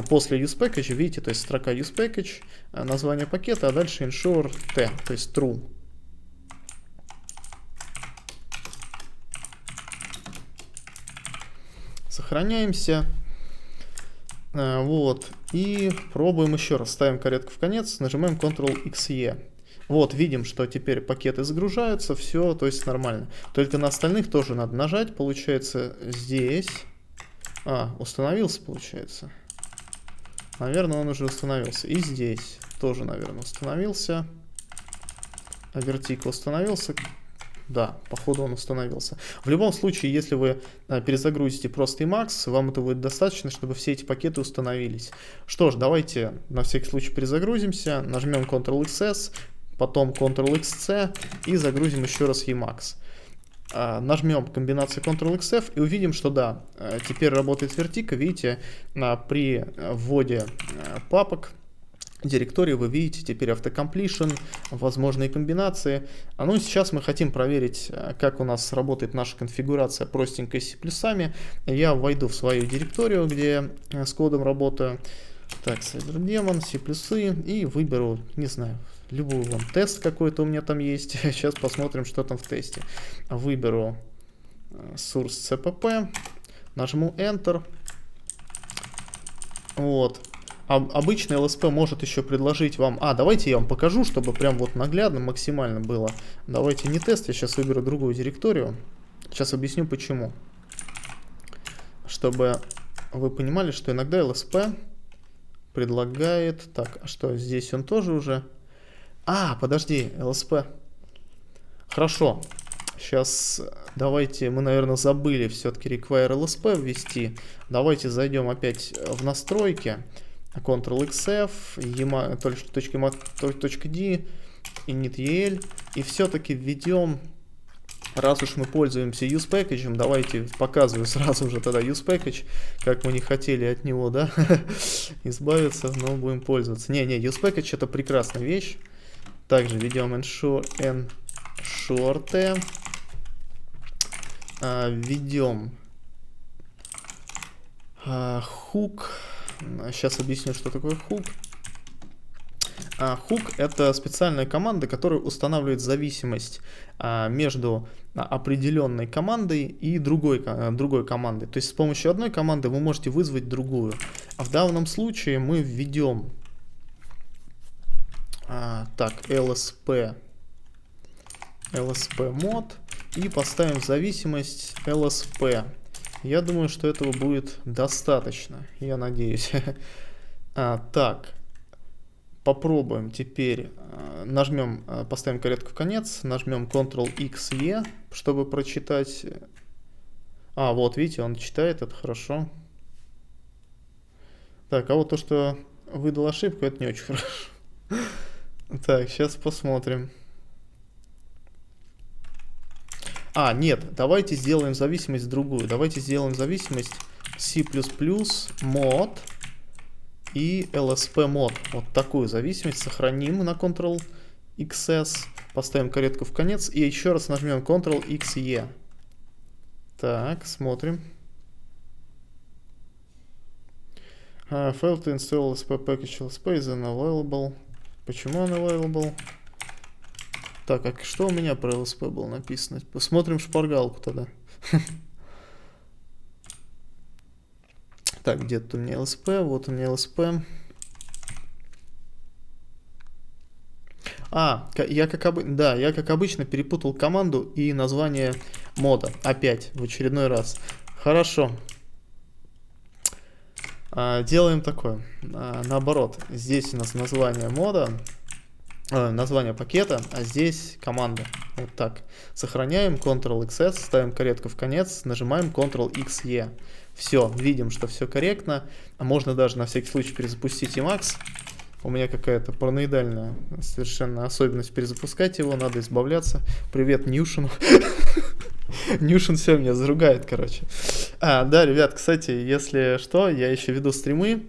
после usePackage, видите, то есть строка usePackage, название пакета, а дальше ensure t, то есть true. Сохраняемся. Вот. И пробуем еще раз. Ставим каретку в конец, нажимаем Ctrl-XE. Вот, видим, что теперь пакеты загружаются, все, то есть нормально. Только на остальных тоже надо нажать, получается, здесь. Установился, получается. Наверное, он уже установился. И здесь тоже, наверное, установился. А вертик установился. Да, походу он установился. В любом случае, если вы перезагрузите просто Emacs, вам это будет достаточно, чтобы все эти пакеты установились. Что ж, давайте на всякий случай перезагрузимся, нажмем Ctrl-XS, потом Ctrl-XC и загрузим еще раз Emacs. Нажмем комбинацию Ctrl-XF и увидим, что да, теперь работает вертика. Видите, при вводе папок, директории вы видите теперь автокомплишн, возможные комбинации. Ну и сейчас мы хотим проверить, как у нас работает наша конфигурация простенькой с C++. Я войду в свою директорию, где с кодом работаю. Так, CyberDemon, C++ и выберу, не знаю, любой вон тест какой-то у меня там есть. Сейчас посмотрим, что там в тесте. Выберу source cpp, нажму Enter. Вот. Обычный LSP может еще предложить вам... давайте я вам покажу, чтобы прям вот наглядно максимально было. Давайте не тест, я сейчас выберу другую директорию. Сейчас объясню почему. Чтобы вы понимали, что иногда LSP предлагает... Так, а что, здесь он тоже уже... подожди, LSP. Хорошо. Сейчас давайте, мы, наверное, забыли все-таки require LSP ввести. Давайте зайдем опять в настройки. Ctrl-XF, .d, init.el, и все-таки введем, раз уж мы пользуемся usePackage, давайте показываю сразу же тогда usePackage, как мы не хотели от него, да, избавиться, но будем пользоваться. Не, usePackage это прекрасная вещь. Также введем ensure t, введем hook. Сейчас объясню, что такое hook. Hook — это специальная команда, которая устанавливает зависимость между определенной командой и другой командой. То есть с помощью одной команды вы можете вызвать другую. А в данном случае мы введем lsp mod и поставим зависимость lsp. Я думаю, что этого будет достаточно, я надеюсь. Так, попробуем теперь. Поставим каретку в конец, нажмем Ctrl-XE, чтобы прочитать. Вот, видите, он читает, это хорошо. Так, а вот то, что выдал ошибку, это не очень хорошо. Так, сейчас посмотрим. Нет, давайте сделаем зависимость другую. Давайте сделаем зависимость C++ mod и LSP mod. Вот такую зависимость сохраним на Ctrl-XS. Поставим каретку в конец и еще раз нажмем Ctrl-XE. Так, смотрим. Failed to install LSP package LSP is unavailable. Почему unavailable? Так, а что у меня про LSP было написано? Посмотрим шпаргалку тогда. Так, где-то у меня LSP, вот у меня LSP. Я как обычно перепутал команду и название мода. Опять, в очередной раз. Хорошо. Делаем такое. Наоборот, здесь у нас название мода. название пакета, а здесь команда. Вот так. Сохраняем, Ctrl-XS, ставим каретку в конец, нажимаем Ctrl-XE. Все, видим, что все корректно. А можно даже на всякий случай перезапустить Emacs. У меня какая-то параноидальная совершенно особенность перезапускать его, надо избавляться. Привет Ньюшину. Ньюшин все меня заругает, короче. Да, ребят, кстати, если что, я еще веду стримы.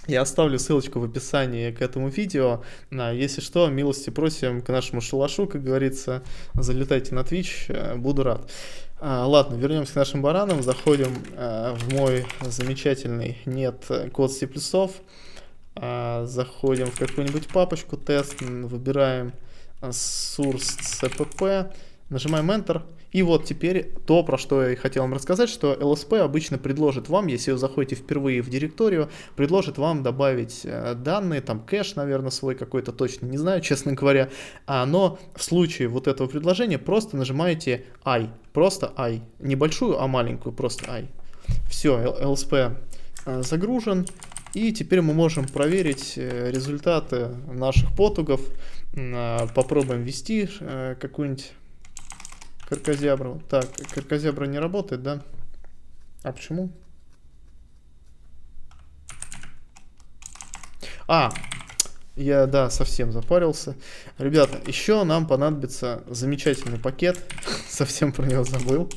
Я оставлю ссылочку в описании к этому видео. Если что, милости просим к нашему шалашу, как говорится. Залетайте на Twitch, буду рад. Ладно, вернемся к нашим баранам. Заходим в мой замечательный нет код C++. Заходим в какую-нибудь папочку, тест, выбираем source cpp, нажимаем Enter. И вот теперь то, про что я и хотел вам рассказать, что LSP обычно предложит вам, если вы заходите впервые в директорию, предложит вам добавить данные, там кэш, наверное, свой какой-то, точно не знаю, честно говоря. Но в случае вот этого предложения просто нажимаете I, просто I, небольшую, а маленькую, просто I. Все, LSP загружен. И теперь мы можем проверить результаты наших потугов. Попробуем ввести какую-нибудь каркозябру. Так, каркозябра не работает, да? А почему? Я, да, совсем запарился. Ребята, еще нам понадобится замечательный пакет. Совсем про него забыл.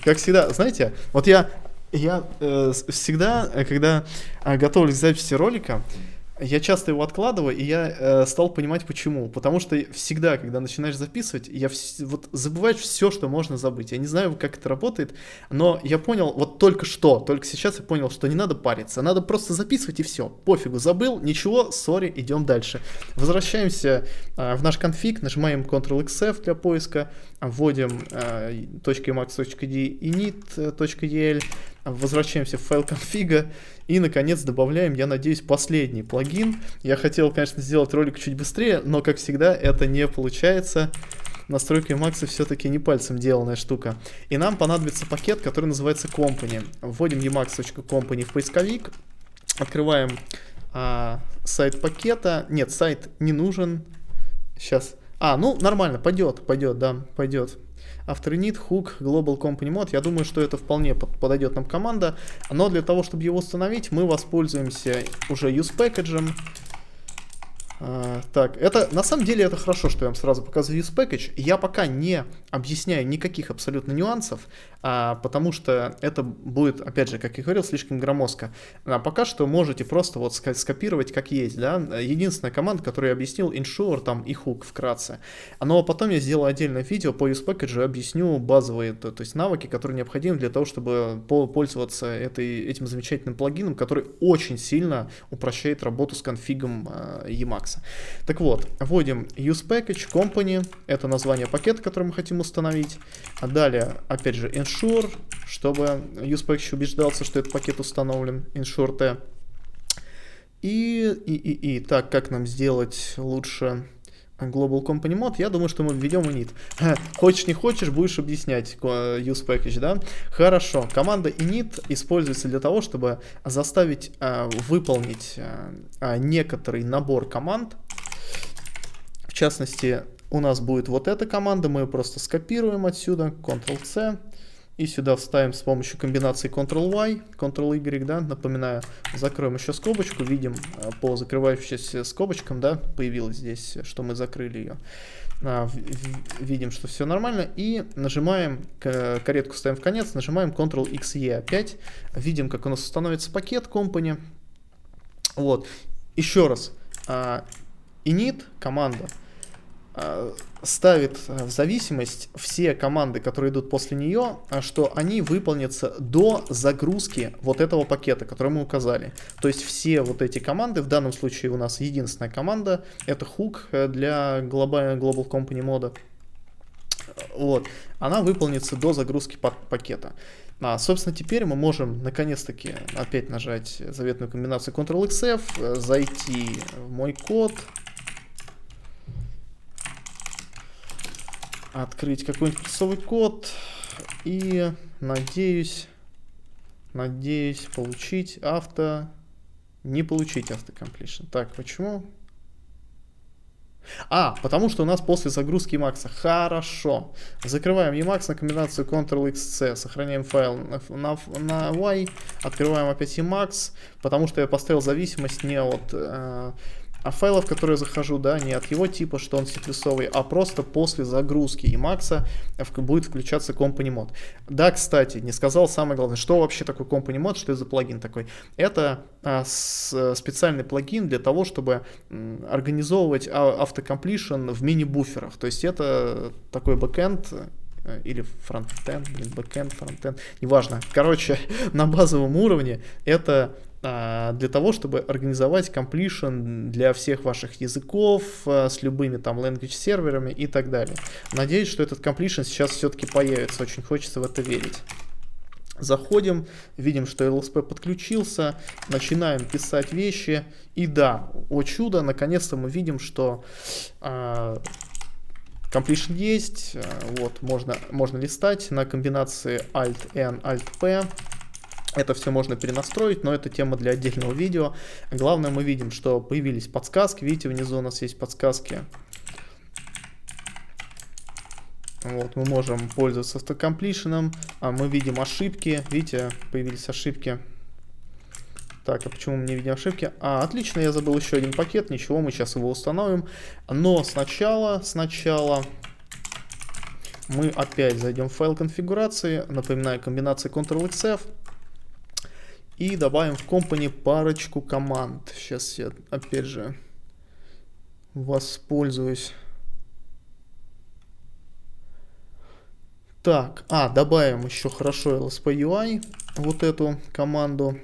Как всегда, знаете, вот я всегда, когда готовлюсь к записи ролика, я часто его откладываю, и я стал понимать почему. Потому что всегда, когда начинаешь записывать, вот забываешь все, что можно забыть. Я не знаю, как это работает, но я понял, вот только сейчас я понял, что не надо париться. Надо просто записывать и все. Пофигу, забыл, ничего, сори, идем дальше. Возвращаемся в наш конфиг, нажимаем Ctrl-XF для поиска, вводим .emacs.d init.el, возвращаемся в файл конфига и, наконец, добавляем, я надеюсь, последний плагин. Я хотел, конечно, сделать ролик чуть быстрее, но, как всегда, это не получается. Настройка Emacs все-таки не пальцем деланная штука. И нам понадобится пакет, который называется Company. Вводим emacs.company в поисковик, открываем сайт пакета. Нет, сайт не нужен. Сейчас. Ну, нормально, пойдет, да, пойдет. After init, hook, global company mod. Я думаю, что это вполне подойдет нам команда. Но для того, чтобы его установить, мы воспользуемся уже usepackage. Так, это на самом деле это хорошо, что я вам сразу показываю usepackage. Я пока не объясняю никаких абсолютно нюансов, потому что это будет, опять же, как я говорил, слишком громоздко. Пока что можете просто вот скопировать как есть, да. Единственная команда, которую я объяснил, ensure там и hook вкратце. Но потом я сделаю отдельное видео по usepackage, объясню базовые, то есть навыки, которые необходимы для того, чтобы пользоваться этим замечательным плагином, который очень сильно упрощает работу с конфигом Emacs. Так вот, вводим usepackage, company, это название пакета, который мы хотим установить. А далее, опять же, ensure, чтобы usepackage убеждался, что этот пакет установлен, ensure t. И так, как нам сделать лучше Global Company Mod? Я думаю, что мы введем init. Хочешь не хочешь, будешь объяснять usepackage, да? Хорошо. Команда init используется для того, чтобы заставить выполнить некоторый набор команд. В частности, у нас будет вот эта команда, мы ее просто скопируем отсюда, Ctrl-C, и сюда вставим с помощью комбинации Ctrl-Y, Ctrl-Y, да, напоминаю, закроем еще скобочку, видим по закрывающимся скобочкам, да, появилось здесь, что мы закрыли ее, видим, что все нормально, и нажимаем, каретку ставим в конец, нажимаем Ctrl-XE опять, видим, как у нас становится пакет Company, вот, еще раз, init, команда, ставит в зависимость все команды, которые идут после нее, что они выполнятся до загрузки вот этого пакета, который мы указали. То есть все вот эти команды, в данном случае у нас единственная команда, это hook для Global Company мода. Вот, она выполнится до загрузки пакета. Собственно, теперь мы можем наконец-таки опять нажать заветную комбинацию Ctrl-XF, зайти в мой код, открыть какой-нибудь плюсовый код и надеюсь получить не получить автокомплишн. Так, почему? Потому что у нас после загрузки Emacs. Хорошо. Закрываем Emacs на комбинацию Ctrl-X-C, сохраняем файл на Y, открываем опять Emacs, потому что я поставил зависимость не от файлов, в которые я захожу, да, не от его типа, что он C++, а просто после загрузки Emacs будет включаться Company Mod. Да, кстати, не сказал самое главное, что вообще такое Company Mod, что это за плагин такой. Это специальный плагин для того, чтобы организовывать автокомплишн в мини-буферах. То есть это такой бэкэнд, или фронтенд, бэкэнд, фронтенд, неважно. Короче, на базовом уровне это для того, чтобы организовать completion для всех ваших языков с любыми там language серверами и так далее. Надеюсь, что этот completion сейчас все-таки появится. Очень хочется в это верить. Заходим, видим, что LSP подключился, начинаем писать вещи. И да, о чудо, наконец-то мы видим, что completion есть. Вот, можно листать на комбинации Alt-N, Alt-P. Это все можно перенастроить, но это тема для отдельного видео. Главное, мы видим, что появились подсказки. Видите, внизу у нас есть подсказки. Вот, мы можем пользоваться автокомплишеном. Мы видим ошибки. Видите, появились ошибки. Так, а почему мы не видим ошибки? Отлично, я забыл еще один пакет. Ничего, мы сейчас его установим. Но сначала мы опять зайдем в файл конфигурации. Напоминаю, комбинация Ctrl-X-F. И добавим в Company парочку команд. Сейчас я опять же воспользуюсь. Так, добавим еще хорошо LSP UI, вот эту команду.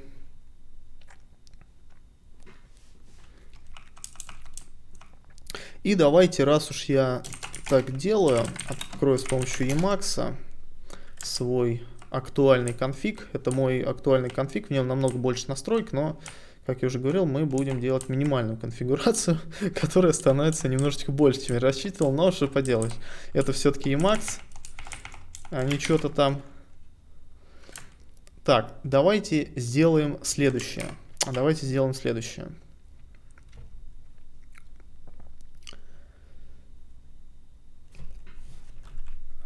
И давайте, раз уж я так делаю, открою с помощью Emacs свой актуальный конфиг. Это мой актуальный конфиг, в нем намного больше настроек, но, как я уже говорил, мы будем делать минимальную конфигурацию, которая становится немножечко больше, чем я рассчитывал, но что поделать. Это все-таки Emacs, а не что-то там. Так, давайте сделаем следующее.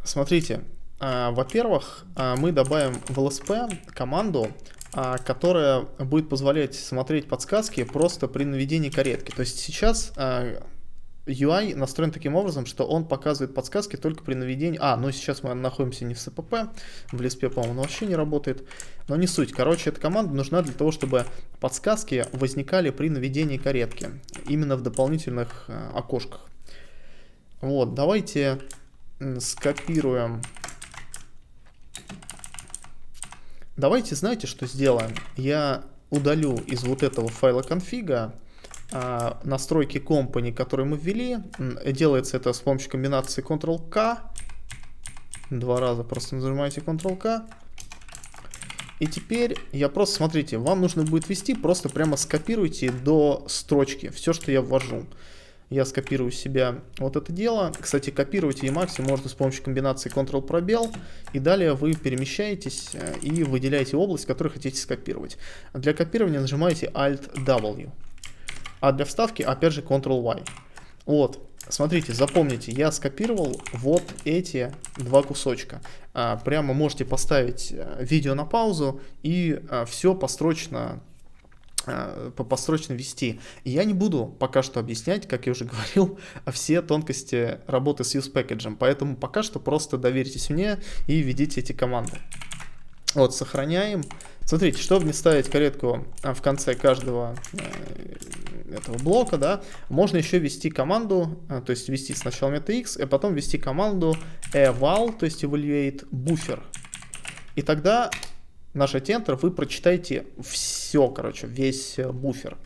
Смотрите. Во-первых, мы добавим в LSP команду, которая будет позволять смотреть подсказки просто при наведении каретки. То есть сейчас UI настроен таким образом, что он показывает подсказки только при наведении. Но сейчас мы находимся не в СПП, в LSP, по-моему, вообще не работает. Но не суть. Короче, эта команда нужна для того, чтобы подсказки возникали при наведении каретки. Именно в дополнительных окошках. Вот, давайте скопируем. Давайте, знаете, что сделаем? Я удалю из вот этого файла конфига настройки Company, которые мы ввели. Делается это с помощью комбинации Ctrl-K. 2 раза просто нажимаете Ctrl-K. И теперь я просто, смотрите, вам нужно будет ввести, просто прямо скопируйте до строчки все, что я ввожу. Я скопирую себя вот это дело. Кстати, копировать Emacs можно с помощью комбинации Ctrl-пробел. И далее вы перемещаетесь и выделяете область, которую хотите скопировать. Для копирования нажимаете Alt-W. А для вставки, опять же, Ctrl-Y. Вот, смотрите, запомните, я скопировал вот эти 2 кусочка. Прямо можете поставить видео на паузу и все построчно вести. Я не буду пока что объяснять, как я уже говорил, все тонкости работы с usePackage, поэтому пока что просто доверьтесь мне и введите эти команды. Вот, сохраняем. Смотрите, чтобы не ставить каретку в конце каждого этого блока, да, можно еще ввести команду, то есть ввести сначала MetaX, а потом ввести команду eval, то есть evaluate buffer. И тогда нажать Enter, вы прочитаете все, короче, весь буфер.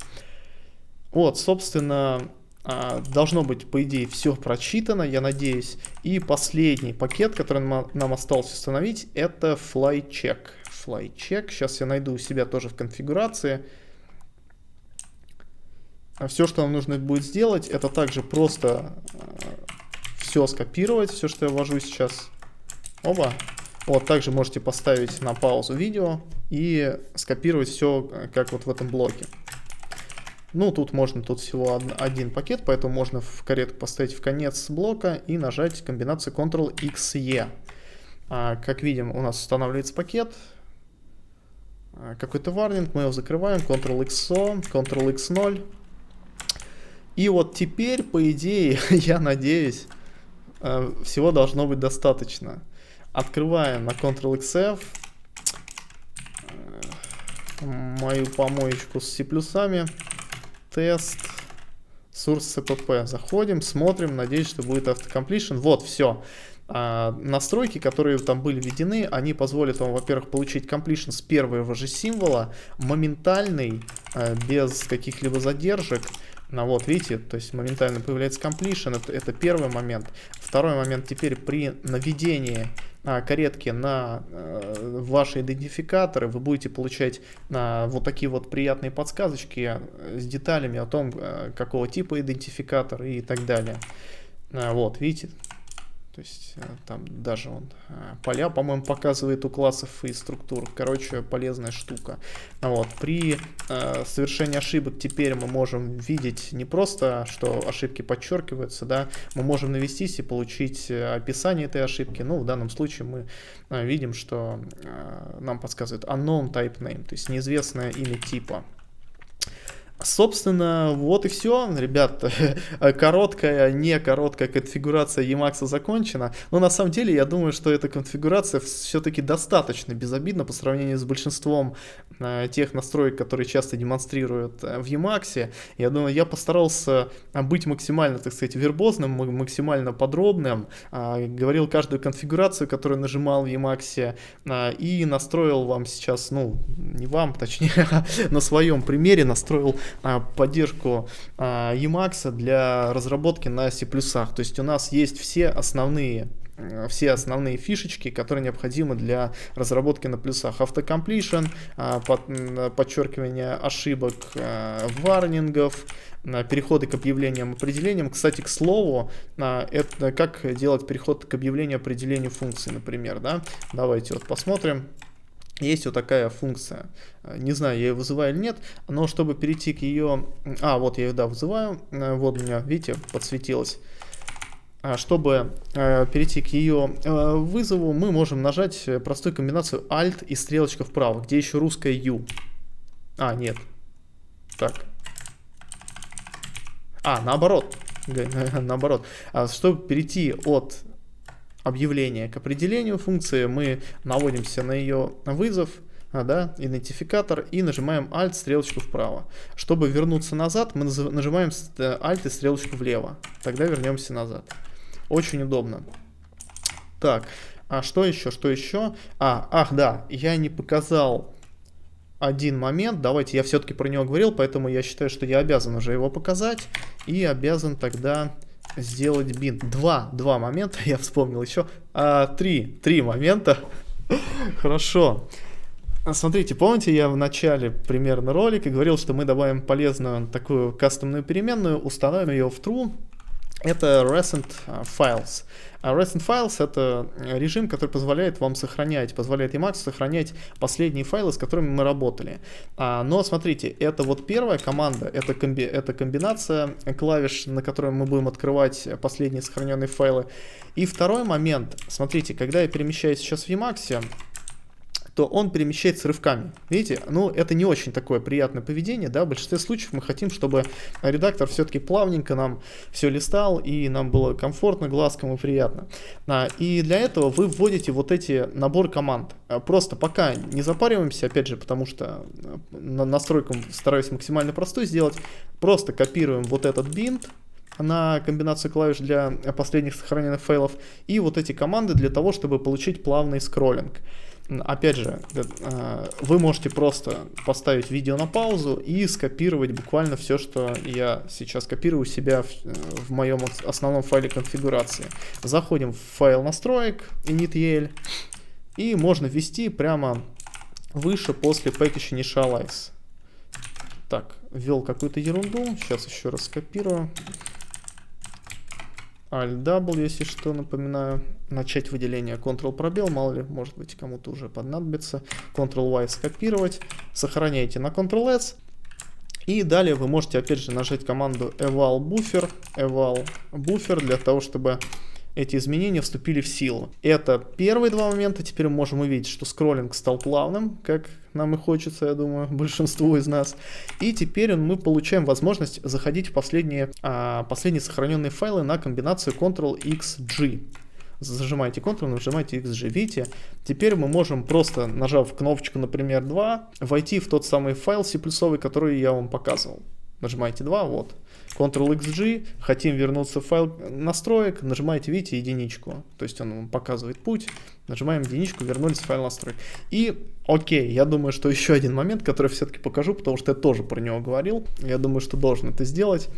Вот, собственно, должно быть, по идее, все прочитано, я надеюсь. И последний пакет, который нам осталось установить, это flycheck. Сейчас я найду у себя тоже в конфигурации. Все, что нам нужно будет сделать, это также просто все скопировать, все, что я ввожу сейчас. Оба. Вот, также можете поставить на паузу видео и скопировать все, как вот в этом блоке. Ну, тут можно, тут всего один пакет, поэтому можно в каретку поставить в конец блока и нажать комбинацию Ctrl-X-E. Как видим, у нас устанавливается пакет. Какой-то варнинг, мы его закрываем, Ctrl-X-O, Ctrl-X0. И вот теперь, по идее, я надеюсь, всего должно быть достаточно. Открываем на Ctrl-XF мою помоечку с C++, тест, source cpp. Заходим, смотрим, надеюсь, что будет автокомплишн. Вот, все. Настройки, которые там были введены, они позволят вам, во-первых, получить completion с первого же символа, моментальный, без каких-либо задержек. Вот, видите, то есть моментально появляется completion, это первый момент. Второй момент, теперь при наведении каретки на ваши идентификаторы вы будете получать вот такие вот приятные подсказочки с деталями о том, какого типа идентификатор и так далее. Вот, видите? То есть там даже он поля, по-моему, показывает у классов и структур. Короче, полезная штука. Вот. При совершении ошибок теперь мы можем видеть не просто, что ошибки подчеркиваются, да, мы можем навестись и получить описание этой ошибки. Ну, в данном случае мы видим, что нам подсказывает unknown type name, то есть неизвестное имя типа. Собственно, вот и все, ребят. Короткая, не короткая конфигурация Emacs закончена. Но на самом деле я думаю, что эта конфигурация все-таки достаточно безобидна по сравнению с большинством тех настроек, которые часто демонстрируют в Emacs. Я думаю, я постарался быть максимально, так сказать, вербозным, максимально подробным. Говорил каждую конфигурацию, которую нажимал в Emacs, и настроил вам сейчас, ну, не вам, точнее, на своем примере настроил поддержку Emacs для разработки на C++. То есть у нас есть все основные фишечки, которые необходимы для разработки на плюсах. Автокомплишн, подчеркивание ошибок, варнингов, переходы к объявлениям, определениям. Кстати, к слову, это как делать переход к объявлению, определению функции, например. Да? Давайте вот посмотрим. Есть вот такая функция. Не знаю, я ее вызываю или нет, но чтобы перейти к ее... вот я ее, да, вызываю. Вот у меня, видите, подсветилось. Чтобы перейти к ее вызову, мы можем нажать простую комбинацию Alt и стрелочка вправо, где еще русское U. Нет. Так. Наоборот. Наоборот. Чтобы перейти от объявления к определению функции, мы наводимся на ее вызов, идентификатор, и нажимаем Alt, стрелочку вправо. Чтобы вернуться назад, мы нажимаем Alt и стрелочку влево. Тогда вернемся назад. Очень удобно. Так, что еще? Да, я не показал один момент. Давайте, я все-таки про него говорил, поэтому я считаю, что я обязан уже его показать. И обязан тогда сделать бинт. Два момента, я вспомнил еще. Три момента. Хорошо. Смотрите, помните, я в начале примерно ролика говорил, что мы добавим полезную такую кастомную переменную, установим ее в true. Это recent files. Recent files — это режим, который позволяет вам позволяет Emacs сохранять последние файлы, с которыми мы работали. Но смотрите, это вот первая команда, это комбинация клавиш, на которой мы будем открывать последние сохраненные файлы. И второй момент, смотрите, когда я перемещаюсь сейчас в Emacs, то он перемещается рывками. Видите, это не очень такое приятное поведение, да, в большинстве случаев мы хотим, чтобы редактор все-таки плавненько нам все листал, и нам было комфортно, глазкам и приятно. И для этого вы вводите вот эти набор команд. Просто пока не запариваемся, опять же, потому что настройку стараюсь максимально простой сделать, просто копируем вот этот бинт на комбинацию клавиш для последних сохраненных файлов и вот эти команды для того, чтобы получить плавный скроллинг. Опять же, вы можете просто поставить видео на паузу и скопировать буквально все, что я сейчас копирую у себя в моем основном файле конфигурации. Заходим в файл настроек init.el и можно ввести прямо выше после package initialize. Так, ввел какую-то ерунду, сейчас еще раз скопирую. Alt-W, если что, напоминаю. Начать выделение Ctrl-пробел, мало ли, может быть, кому-то уже понадобится. Ctrl-Y скопировать. Сохраняйте на Ctrl-S. И далее вы можете опять же нажать команду eval buffer для того, чтобы эти изменения вступили в силу. Это первые два момента. Теперь мы можем увидеть, что скроллинг стал плавным, как нам и хочется, я думаю, большинству из нас. И теперь мы получаем возможность заходить в последние сохраненные файлы на комбинацию Ctrl-XG. Зажимаете Ctrl, нажимаете XG. Видите, теперь мы можем просто, нажав кнопочку, например, 2, войти в тот самый файл C++, который я вам показывал. Нажимаете 2, вот. Ctrl-XG, хотим вернуться в файл настроек, нажимаете, видите, единичку. То есть он вам показывает путь, нажимаем единичку, вернулись в файл настроек. И окей, я думаю, что еще один момент, который все-таки покажу, потому что я тоже про него говорил. Я думаю, что должен это сделать.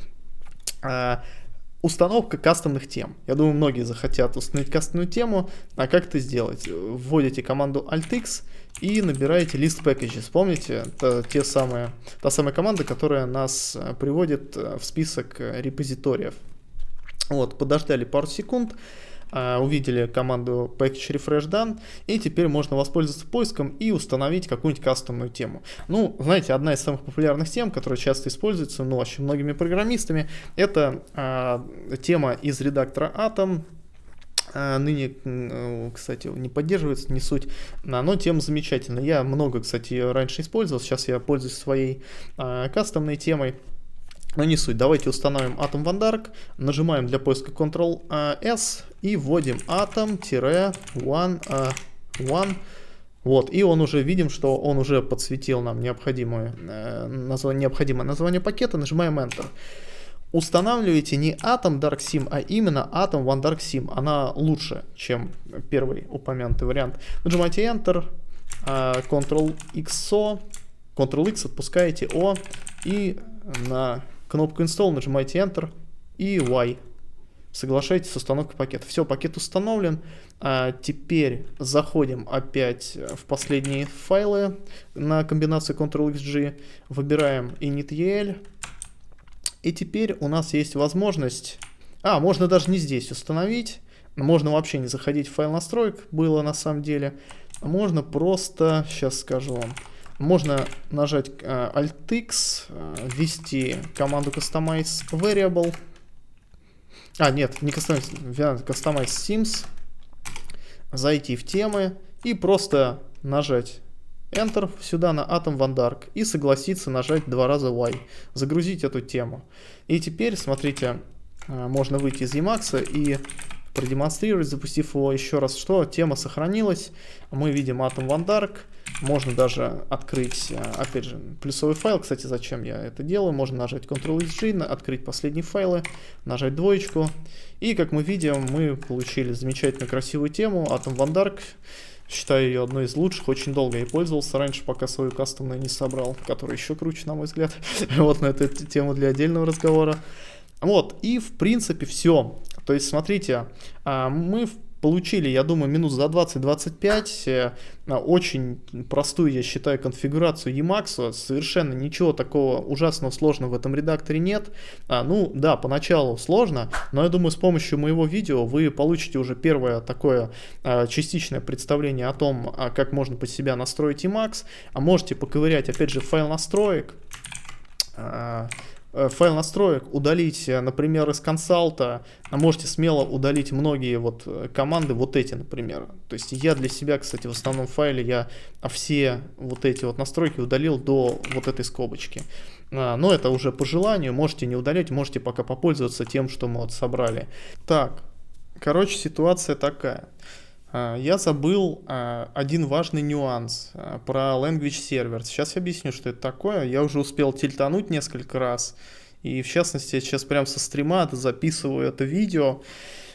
Установка кастомных тем. Я думаю, многие захотят установить кастомную тему. А как это сделать? Вводите команду Alt-X и набираете list packages. Помните, это та самая команда, которая нас приводит в список репозиториев. Вот, подождали пару секунд, увидели команду package refresh done, и теперь можно воспользоваться поиском и установить какую-нибудь кастомную тему. Ну, знаете, одна из самых популярных тем, которая часто используется, ну, очень многими программистами, это тема из редактора Atom. Ныне, кстати, не поддерживается, не суть, но тема замечательная. Я много, кстати, ее раньше использовал, сейчас я пользуюсь своей кастомной темой. Но не суть. Давайте установим Atom Vandark, нажимаем для поиска Ctrl-S и вводим atom-one. Вот, и он уже, видим, что он уже подсветил нам необходимое название пакета, нажимаем Enter. Устанавливайте не Atom Dark Sim, а именно Atom Vandark Sim. Она лучше, чем первый упомянутый вариант. Нажимаете Enter, Ctrl-X отпускаете O и на кнопку Install нажимаете Enter и Y. Соглашайтесь с установкой пакета. Все, пакет установлен. Теперь заходим опять в последние файлы на комбинацию Ctrl-XG. Выбираем init.el. И теперь у нас есть возможность... можно даже не здесь установить. Можно вообще не заходить в файл настроек. Было на самом деле. Можно просто... Сейчас скажу вам. Можно нажать Alt-X, ввести команду Customize Variable. Нет, не Customize Sims. Зайти в темы и просто нажать Enter сюда на Atom Vandark и согласиться нажать 2 раза Y. Загрузить эту тему. И теперь, смотрите, можно выйти из Emacs и продемонстрировать, запустив его еще раз, что тема сохранилась. Мы видим Atom Vandark. Можно даже открыть, опять же, плюсовый файл. Кстати, зачем я это делаю? Можно нажать Ctrl-XG, открыть последние файлы, нажать двоечку. И, как мы видим, мы получили замечательную красивую тему Atom Vandark. Считаю ее одной из лучших. Очень долго я пользовался раньше, пока свою кастомную не собрал, которая еще круче, на мой взгляд. Вот, но это тема для отдельного разговора. Вот, и в принципе все. То есть, смотрите, мы получили, я думаю, минут за 20-25 очень простую, я считаю, конфигурацию Emacs. Совершенно ничего такого ужасного, сложного в этом редакторе нет. Ну да, поначалу сложно, но я думаю, с помощью моего видео вы получите уже первое такое частичное представление о том, как можно под себя настроить Emacs. Можете поковырять, опять же, файл настроек. Файл настроек удалить, например, из консалта. Можете смело удалить многие вот команды, вот эти, например. То есть я для себя, кстати, в основном файле я все вот эти вот настройки удалил до вот этой скобочки. Но это уже по желанию, можете не удалять, можете пока попользоваться тем, что мы вот собрали. Так, короче, ситуация такая. Я забыл один важный нюанс про Language Server. Сейчас я объясню, что это такое. Я уже успел тильтануть несколько раз. И в частности, я сейчас прямо со стрима записываю это видео.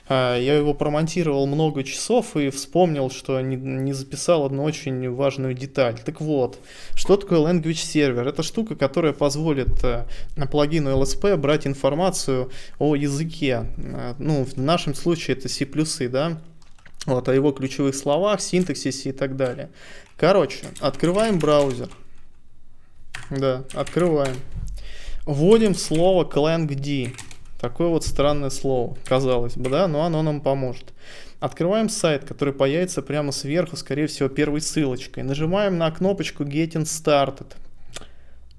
Я его промонтировал много часов и вспомнил, что не записал одну очень важную деталь. Так вот, что такое Language Server? Это штука, которая позволит плагину LSP брать информацию о языке. Ну, в нашем случае это C++, да? Вот, о его ключевых словах, синтаксисе и так далее. Короче, открываем браузер. Да, открываем. Вводим слово clangd. Такое вот странное слово, казалось бы, да, но оно нам поможет. Открываем сайт, который появится прямо сверху, скорее всего, первой ссылочкой. Нажимаем на кнопочку Getting Started.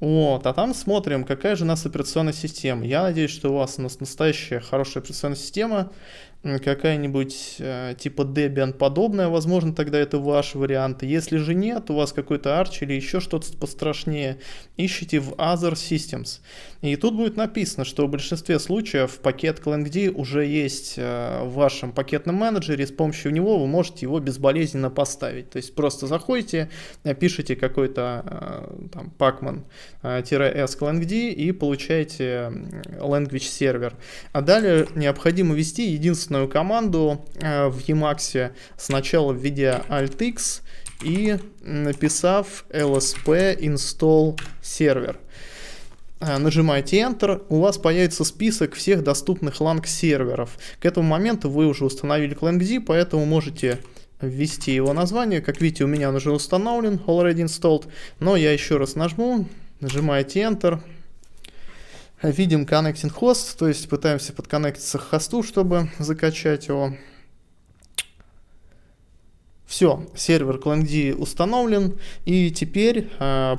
Вот, а там смотрим, какая же у нас операционная система. Я надеюсь, что у вас настоящая хорошая операционная система, какая-нибудь типа Debian подобная, возможно, тогда это ваш вариант. Если же нет, у вас какой-то Arch или еще что-то пострашнее, ищите в Other Systems. И тут будет написано, что в большинстве случаев пакет CLANKD уже есть в вашем пакетном менеджере, с помощью него вы можете его безболезненно поставить. То есть просто заходите, пишите какой-то там pacman-s CLANKD и получаете language сервер. А далее необходимо ввести единственную команду в Emacs, сначала введя Alt-X и написав lsp install server. Нажимаете Enter, у вас появится список всех доступных LANG серверов. К этому моменту вы уже установили CLANKD, поэтому можете ввести его название. Как видите, у меня он уже установлен, already installed, но я еще раз нажму, нажимаете Enter. Видим Connecting Host, то есть пытаемся подконнектиться к хосту, чтобы закачать его. Все, сервер CLANKD установлен, и теперь,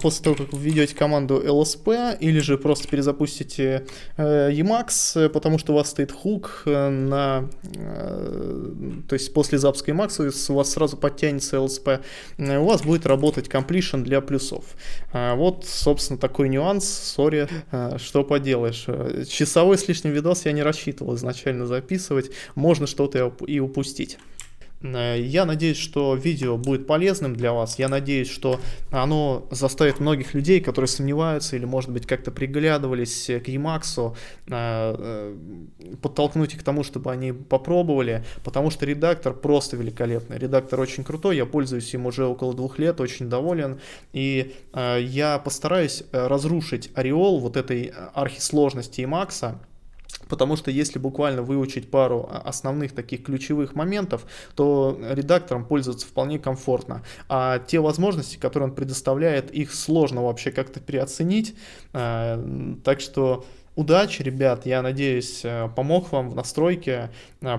после того, как вы введете команду lsp, или же просто перезапустите Emacs, потому что у вас стоит хук то есть после запуска Emacs у вас сразу подтянется lsp, у вас будет работать completion для плюсов. Вот, собственно, такой нюанс, сори, что поделаешь. Часовой с лишним видос я не рассчитывал изначально записывать, можно что-то и упустить. Я надеюсь, что видео будет полезным для вас. Я надеюсь, что оно заставит многих людей, которые сомневаются или, может быть, как-то приглядывались к Emacs, подтолкнуть их к тому, чтобы они попробовали, потому что редактор просто великолепный. Редактор очень крутой, я пользуюсь им уже около 2 лет, очень доволен. И я постараюсь разрушить ореол вот этой архисложности Emacs. Потому что если буквально выучить пару основных таких ключевых моментов, то редактором пользоваться вполне комфортно. А те возможности, которые он предоставляет, их сложно вообще как-то переоценить. Так что удачи, ребят, я надеюсь, помог вам в настройке.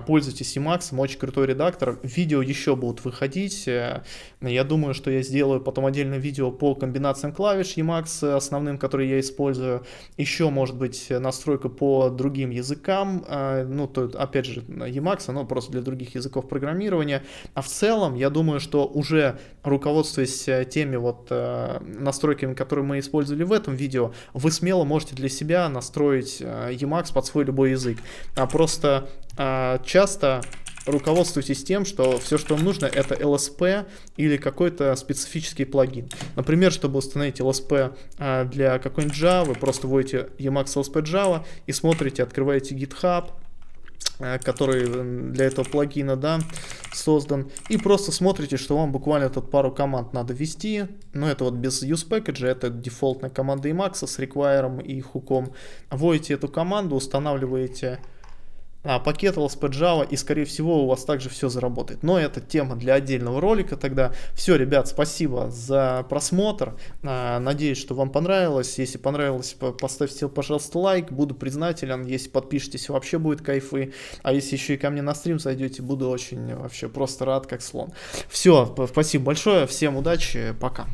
Пользуйтесь Emacs, очень крутой редактор. Видео еще будут выходить. Я думаю, что я сделаю потом отдельное видео по комбинациям клавиш Emacs, основным, которые я использую. Еще, может быть, настройка по другим языкам. Ну, то, опять же, Emacs, но просто для других языков программирования. А в целом, я думаю, что уже руководствуясь теми вот настройками, которые мы использовали в этом видео, вы смело можете для себя настроить Emacs под свой любой язык. А просто часто руководствуйтесь тем, что все, что вам нужно, это LSP или какой-то специфический плагин. Например, чтобы установить LSP для какой-нибудь Java, вы просто вводите Emacs LSP Java и смотрите, открываете GitHub, который для этого плагина, да, создан, и просто смотрите, что вам буквально тут пару команд надо ввести, но это вот без use package, это дефолтная команда Emacs с require и хуком. Вводите эту команду, устанавливаете пакет LSP Java, и скорее всего у вас также все заработает. Но это тема для отдельного ролика тогда. Все, ребят, спасибо за просмотр. Надеюсь, что вам понравилось. Если понравилось, поставьте, пожалуйста, лайк. Буду признателен. Если подпишетесь, вообще будет кайфы. А если еще и ко мне на стрим зайдете, буду очень вообще просто рад, как слон. Все, спасибо большое. Всем удачи. Пока.